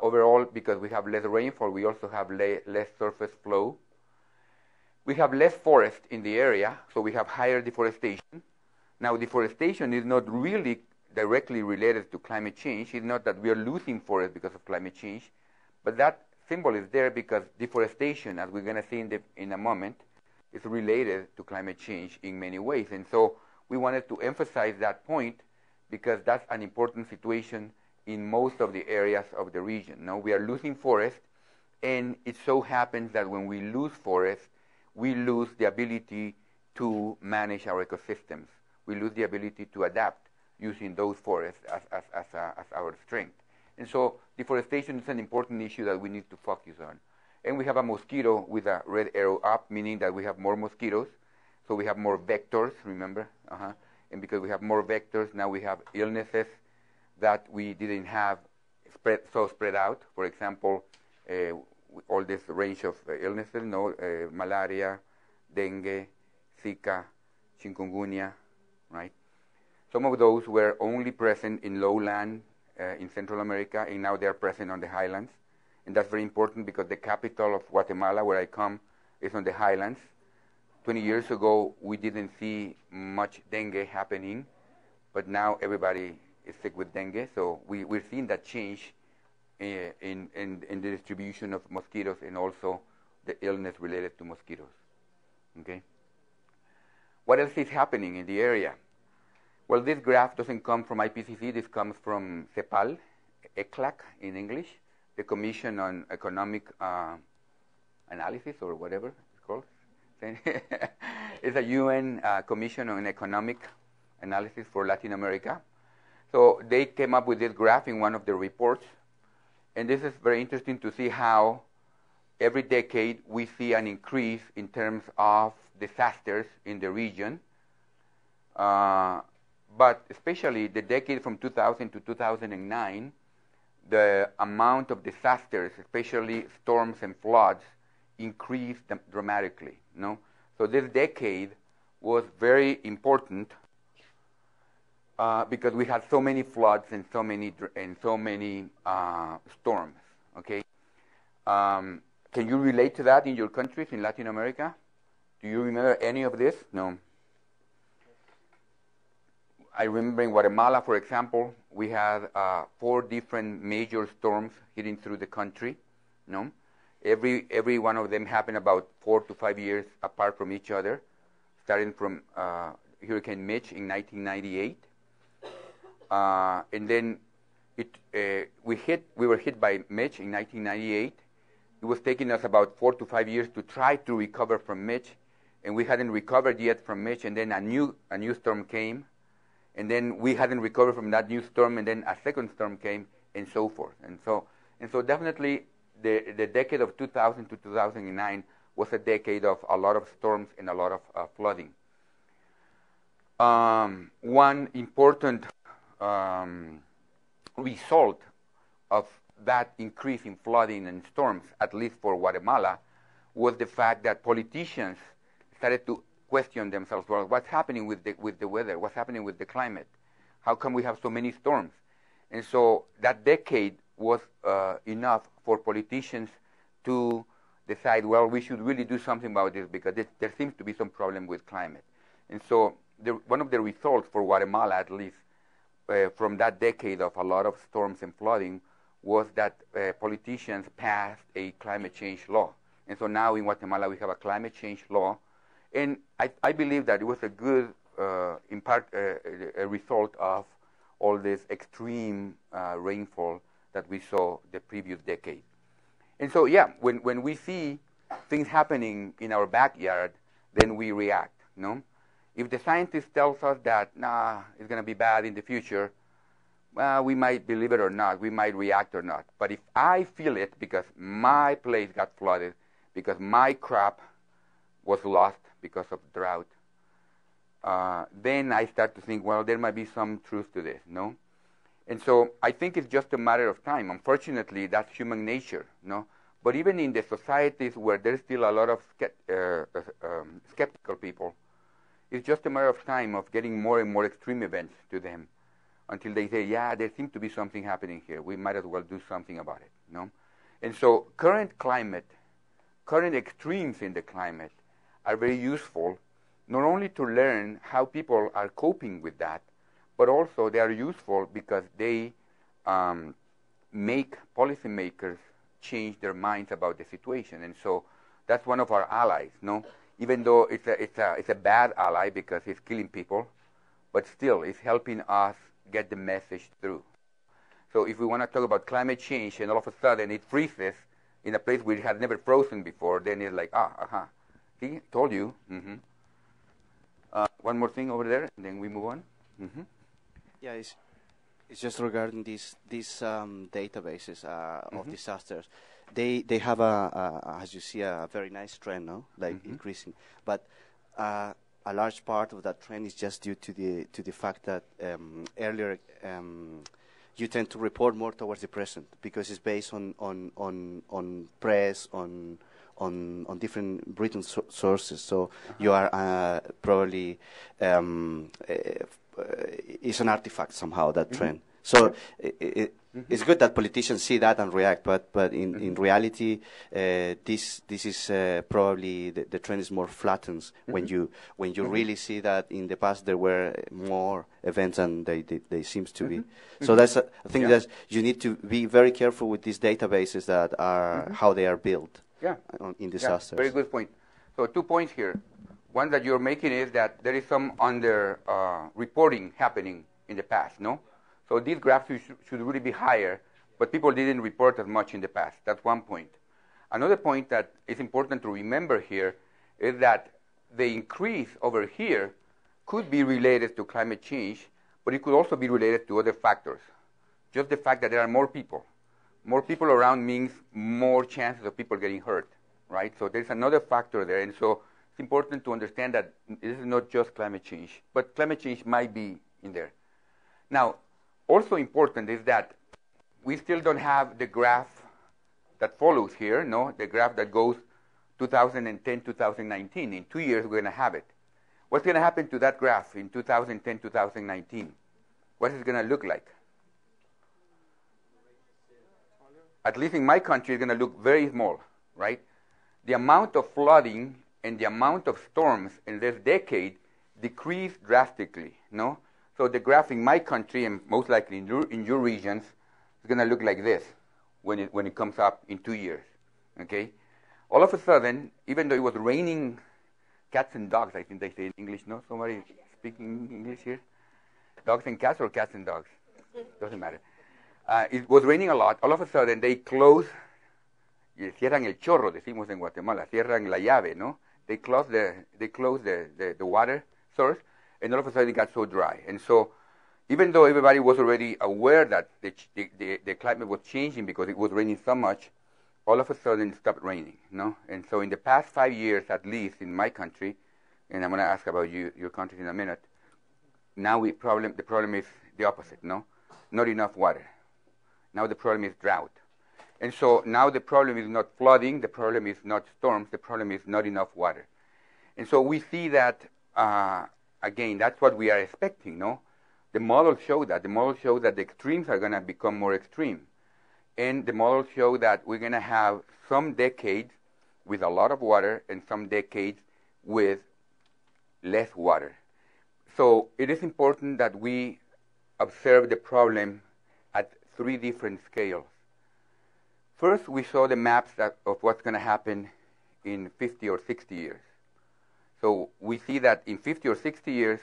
Overall, because we have less rainfall, we also have less surface flow. We have less forest in the area, so we have higher deforestation. Now, deforestation is not really directly related to climate change. It's not that we are losing forest because of climate change, but that symbol is there because deforestation, as we're going to see in a moment, is related to climate change in many ways. And so we wanted to emphasize that point because that's an important situation in most of the areas of the region. Now, we are losing forest, and it so happens that when we lose forest, we lose the ability to manage our ecosystems. We lose the ability to adapt using those forests as our strength. And so deforestation is an important issue that we need to focus on. And we have a mosquito with a red arrow up, meaning that we have more mosquitoes. So we have more vectors, remember? And because we have more vectors, now we have illnesses that we didn't have spread out. For example, all this range of illnesses, malaria, dengue, Zika, chikungunya, right? Some of those were only present in lowland in Central America, and now they are present on the highlands. And that's very important because the capital of Guatemala, where I come, is on the highlands. 20 years ago, we didn't see much dengue happening, but now everybody is sick with dengue. So we're seeing that change in the distribution of mosquitoes and also the illness related to mosquitoes. Okay. What else is happening in the area? Well, this graph doesn't come from IPCC. This comes from CEPAL, ECLAC in English, the Commission on Economic Analysis, or whatever it's called. It's a UN Commission on Economic Analysis for Latin America. So they came up with this graph in one of their reports. And this is very interesting to see how every decade we see an increase in terms of disasters in the region. But especially the decade from 2000 to 2009, the amount of disasters, especially storms and floods, increased dramatically. No? So this decade was very important because we had so many floods and so many storms. Okay, can you relate to that in your countries in Latin America? Do you remember any of this? No. I remember in Guatemala, for example, we had 4 different major storms hitting through the country. No, every one of them happened about 4 to 5 years apart from each other, starting from Hurricane Mitch in 1998, and then we were hit by Mitch in 1998. It was taking us about 4 to 5 years to try to recover from Mitch, and we hadn't recovered yet from Mitch. And then a new storm came. And then we hadn't recovered from that new storm, and then a second storm came, and so forth. And so definitely the decade of 2000 to 2009 was a decade of a lot of storms and a lot of flooding. One important result of that increase in flooding and storms, at least for Guatemala, was the fact that politicians started to question themselves, well, what's happening with the weather? What's happening with the climate? How come we have so many storms? And so that decade was enough for politicians to decide, well, we should really do something about this because there seems to be some problem with climate. And so one of the results for Guatemala, at least, from that decade of a lot of storms and flooding was that politicians passed a climate change law. And so now in Guatemala we have a climate change law. And I believe that it was a good, in part, a result of all this extreme rainfall that we saw the previous decade. And so, yeah, when we see things happening in our backyard, then we react, no? If the scientist tells us that, nah, it's going to be bad in the future, well, we might believe it or not, we might react or not. But if I feel it because my place got flooded, because my crop was lost because of drought, then I start to think, well, there might be some truth to this, no? And so I think it's just a matter of time. Unfortunately, that's human nature, no? But even in the societies where there's still a lot of skeptical people, it's just a matter of time of getting more and more extreme events to them until they say, yeah, there seems to be something happening here. We might as well do something about it, no? And so current climate, current extremes in the climate are very useful, not only to learn how people are coping with that, but also they are useful because they make policymakers change their minds about the situation. And so that's one of our allies, no? Even though it's a bad ally because it's killing people, but still it's helping us get the message through. So if we want to talk about climate change and all of a sudden it freezes in a place where it had never frozen before, then it's like, see, told you. Mm-hmm. One more thing over there, and then we move on. Mm-hmm. Yeah, it's just regarding these databases of disasters. They have as you see, a very nice trend, no? Like increasing, but a large part of that trend is just due to the fact that earlier you tend to report more towards the present because it's based on press, on on different written sources. So you are probably it's an artifact somehow, that trend. So it's good that politicians see that and react, but in reality, this is probably the trend is more flattened when you really see that in the past there were more events than they seems to be. So that's I think that you need to be very careful with these databases that are how they are built. In disasters. Very good point. So 2 points here. One that you're making is that there is some under reporting happening in the past, no? So these graphs should really be higher, but people didn't report as much in the past. That's one point. Another point that is important to remember here is that the increase over here could be related to climate change, but it could also be related to other factors. Just the fact that there are more people. More people around means more chances of people getting hurt, right? So there's another factor there, and so it's important to understand that this is not just climate change, but climate change might be in there. Now, also important is that we still don't have the graph that follows here, no? The graph that goes 2010, 2019. In 2 years, we're going to have it. What's going to happen to that graph in 2010, 2019? What is it going to look like? At least in my country, it's going to look very small, right? The amount of flooding and the amount of storms in this decade decreased drastically, no? So the graph in my country, and most likely in your regions, is going to look like this when it comes up in 2 years, okay? All of a sudden, even though it was raining cats and dogs, I think they say in English, no? Somebody speaking English here? Dogs and cats or cats and dogs? Doesn't matter. It was raining a lot. All of a sudden, they close, cierran el chorro, decimos en Guatemala, cierran la llave, no? They close the water source, and all of a sudden it got so dry. And so even though everybody was already aware that the climate was changing because it was raining so much, all of a sudden it stopped raining, no? And so in the past 5 years, at least in my country, and I'm going to ask about your country in a minute, now the problem is the opposite, no? Not enough water. Now the problem is drought. And so now the problem is not flooding, the problem is not storms, the problem is not enough water. And so we see that, again, that's what we are expecting, no? The models show that. The models show that the extremes are going to become more extreme. And the models show that we're going to have some decades with a lot of water and some decades with less water. So it is important that we observe the problem at 3 different scales. First, we saw the maps of what's going to happen in 50 or 60 years. So we see that in 50 or 60 years,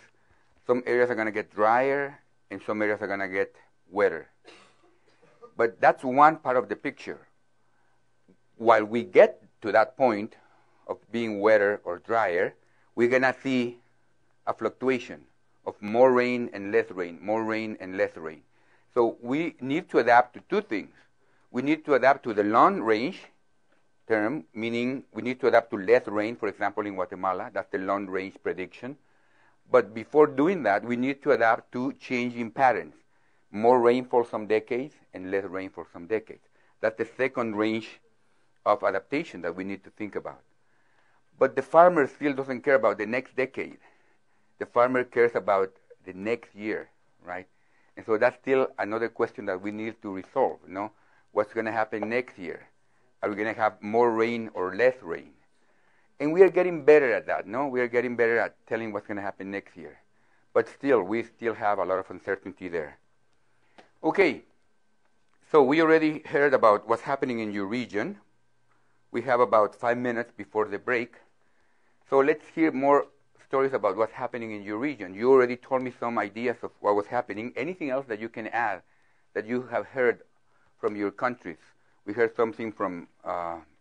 some areas are going to get drier and some areas are going to get wetter. But that's one part of the picture. While we get to that point of being wetter or drier, we're going to see a fluctuation of more rain and less rain, more rain and less rain. So we need to adapt to 2 things. We need to adapt to the long range term, meaning we need to adapt to less rain, for example, in Guatemala. That's the long range prediction. But before doing that, we need to adapt to changing patterns. More rainfall some decades and less rainfall some decades. That's the second range of adaptation that we need to think about. But the farmer still doesn't care about the next decade. The farmer cares about the next year, right? And so that's still another question that we need to resolve, you know? What's going to happen next year? Are we going to have more rain or less rain? And we are getting better at that, no? We are getting better at telling what's going to happen next year. But still, we still have a lot of uncertainty there. Okay, so we already heard about what's happening in your region. We have about 5 minutes before the break. So let's hear more stories about what's happening in your region. You already told me some ideas of what was happening. Anything else that you can add that you have heard from your countries? We heard something from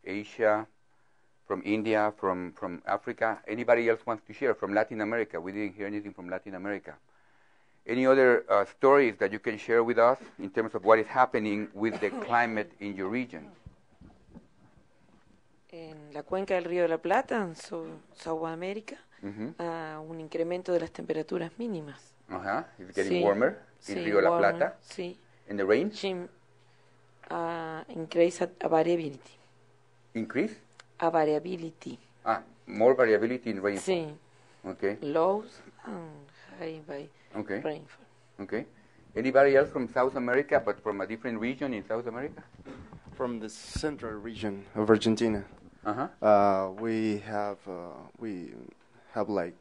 Asia, from India, from Africa. Anybody else wants to share? From Latin America. We didn't hear anything from Latin America. Any other stories that you can share with us in terms of what is happening with the climate in your region? En la cuenca del Río de la Plata, en South America, un incremento de las temperaturas mínimas. It's getting warmer in Río de la Plata. Sí. In the range? Increase variability. Increase? a variability. More variability in rainfall. Sí. Okay. Lows and high rainfall. Okay. Anybody else from South America, but from a different region in South America? From the central region of Argentina. We have like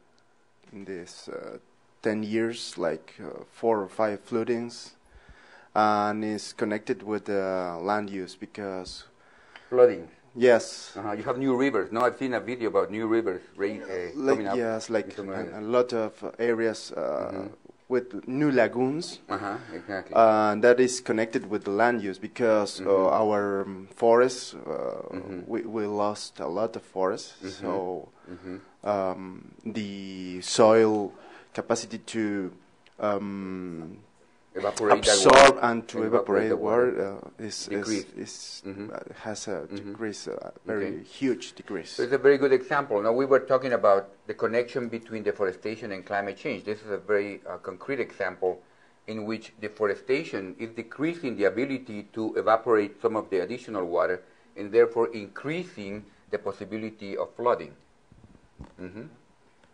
in this 10 years like 4 or 5 floodings, and it's connected with land use because flooding. Yes. You have new rivers. No, I've seen a video about new rivers coming up. Yes, like a lot of areas with new lagoons. Exactly. That is connected with the land use because our forests, we lost a lot of forests. So the soil capacity to absorb and to evaporate the water has a decrease, very huge decrease. So it's a very good example. Now we were talking about the connection between deforestation and climate change. This is a very concrete example in which deforestation is decreasing the ability to evaporate some of the additional water and therefore increasing the possibility of flooding.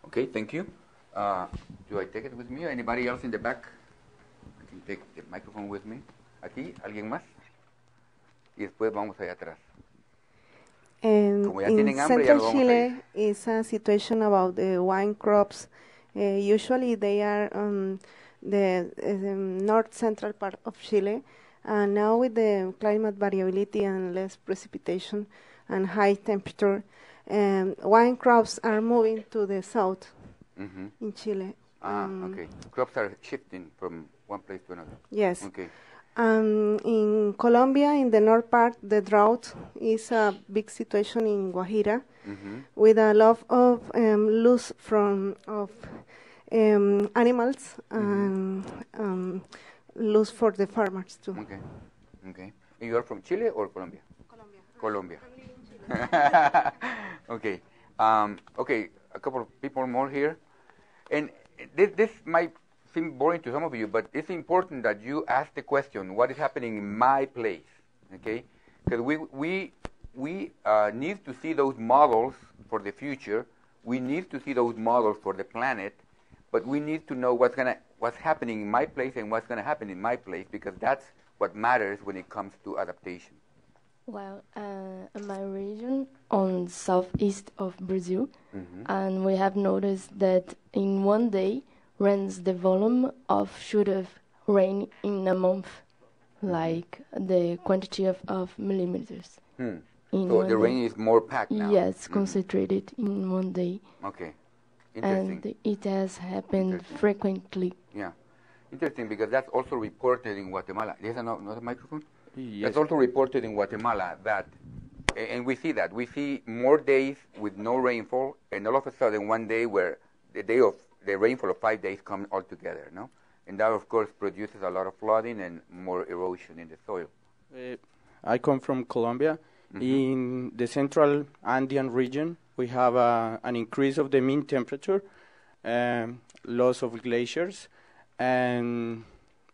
Okay, thank you. Do I take it with me or anybody else in the back? Take the microphone with me. Aquí, ¿alguien más? Y después vamos allá atrás. In central Chile is a situation about the wine crops. Usually they are on the north central part of Chile. And now with the climate variability and less precipitation and high temperature, wine crops are moving to the south in Chile. Okay. Crops are shifting from one place to another. Yes. Okay. In Colombia, in the north part, the drought is a big situation in Guajira, with a lot of loss of animals and loss for the farmers too. Okay. Okay. And you are from Chile or Colombia? Colombia. Okay. Okay. A couple of people more here, and this might seem boring to some of you, but it's important that you ask the question, what is happening in my place, okay? Because we need to see those models for the future. We need to see those models for the planet, but we need to know what's happening in my place and what's going to happen in my place, because that's what matters when it comes to adaptation. Well, in my region, on southeast of Brazil, and we have noticed that in one day, rains the volume of should have rain in a month, like the quantity of millimeters. So the rain is more packed now? Yes, concentrated in one day. Okay, interesting. And it has happened frequently. Yeah, interesting, because that's also reported in Guatemala. There's another microphone? Yes. That's also reported in Guatemala that, and we see that. We see more days with no rainfall, and all of a sudden one day where the rainfall of 5 days come all together, no? And that, of course, produces a lot of flooding and more erosion in the soil. I come from Colombia. In the central Andean region, we have an increase of the mean temperature, loss of glaciers, and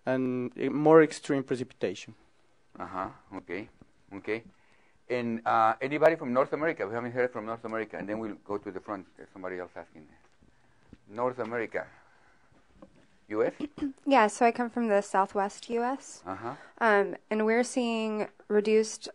more extreme precipitation. Okay. Okay. And anybody from North America? We haven't heard from North America, and then we'll go to the front. There's somebody else asking. North America. U.S.? Yeah, so I come from the southwest U.S. And we're seeing reduced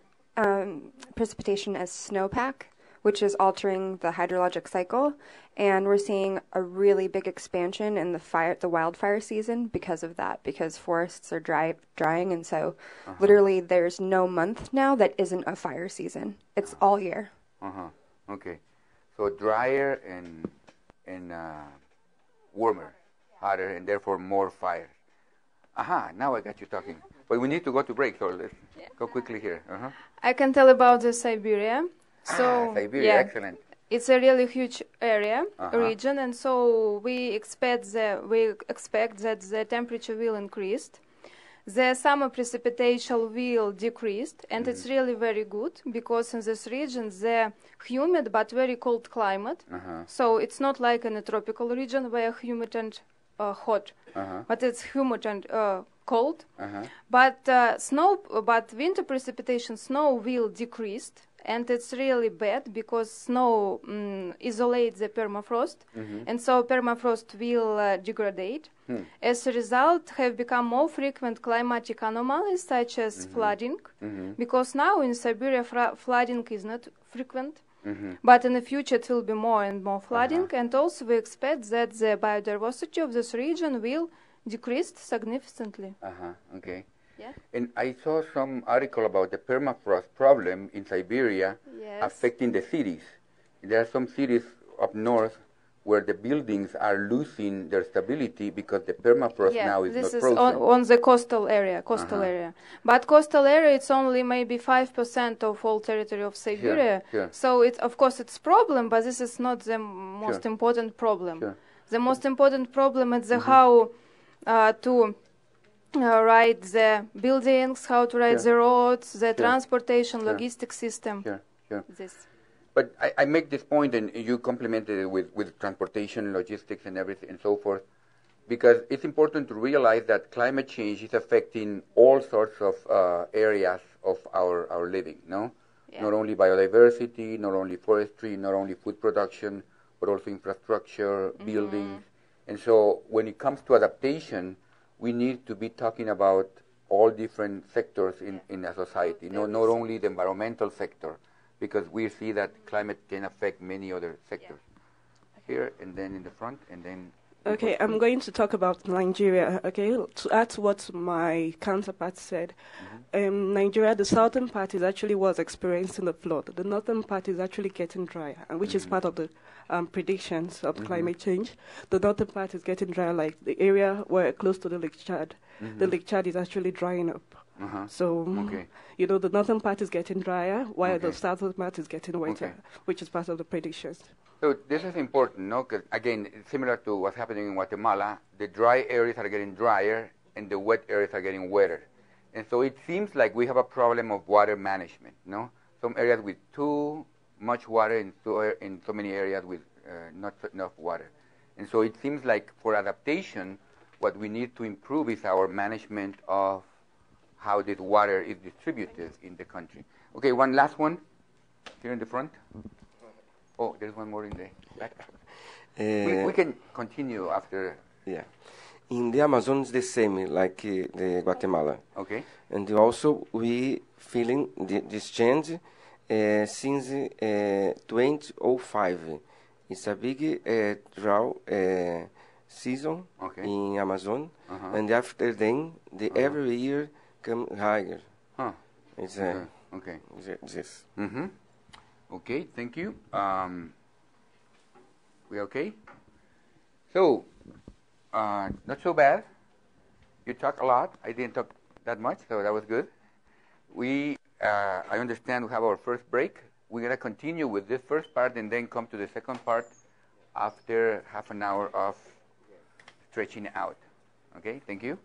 precipitation as snowpack, which is altering the hydrologic cycle. And we're seeing a really big expansion in the wildfire season because of that, because forests are drying. And so literally there's no month now that isn't a fire season. It's all year. Okay. So drier and warmer, hotter, and therefore more fires. Now I got you talking. But we need to go to break, so let's go quickly here. I can tell about the Siberia. So Siberia, excellent. It's a really huge region, and so we expect that the temperature will increase. The summer precipitation will decrease, and it's really very good because in this region the humid but very cold climate. So it's not like in a tropical region where humid and hot, but it's humid and cold. But winter precipitation, snow will decrease, and it's really bad because snow isolates the permafrost, and so permafrost will degrade. As a result, have become more frequent climatic anomalies such as flooding, because now in Siberia flooding is not frequent, but in the future it will be more and more flooding, and also we expect that the biodiversity of this region will decrease significantly. Okay. Yeah. And I saw some article about the permafrost problem in Siberia affecting the cities. There are some cities up north where the buildings are losing their stability because the permafrost now is not frozen. This is on the coastal area. But coastal area, it's only maybe 5% of all territory of Siberia. So it's, of course, it's problem, but this is not the most important problem. The most important problem is the how to write the buildings, how to write the roads, the transportation, logistic system. This. But I make this point, and you complemented it with transportation, logistics, and everything, and so forth, because it's important to realize that climate change is affecting all sorts of areas of our living, no? Not only biodiversity, not only forestry, not only food production, but also infrastructure, buildings. And so when it comes to adaptation, we need to be talking about all different sectors in a society, not only the environmental sector, because we see that climate can affect many other sectors. Here, and then in the front, and then... Okay, I'm going to talk about Nigeria, okay, to add to what my counterpart said. Nigeria, the southern part is actually was experiencing the flood. The northern part is actually getting drier, and which is part of the predictions of climate change. The northern part is getting drier, like the area where close to the Lake Chad. The Lake Chad is actually drying up. So, you know, the northern part is getting drier, while the southern part is getting wetter, which is part of the predictions. So this is important, no? Because again, it's similar to what's happening in Guatemala. The dry areas are getting drier, and the wet areas are getting wetter. And so it seems like we have a problem of water management, no? Some areas with too much water, and in so many areas with not enough water. And so it seems like for adaptation, what we need to improve is our management of how this water is distributed in the country. Okay, one last one here in the front. Oh, there's one more in the back. We can continue after. Yeah. In the Amazon, it's the same like the Guatemala. Okay. And also we feeling this change since 2005. It's a big drought season in Amazon, and after then, every year come higher. It's this. Okay, thank you. We okay? So, not so bad. You talk a lot. I didn't talk that much, so that was good. I understand we have our first break. We're going to continue with this first part and then come to the second part after half an hour of stretching out. Okay, thank you.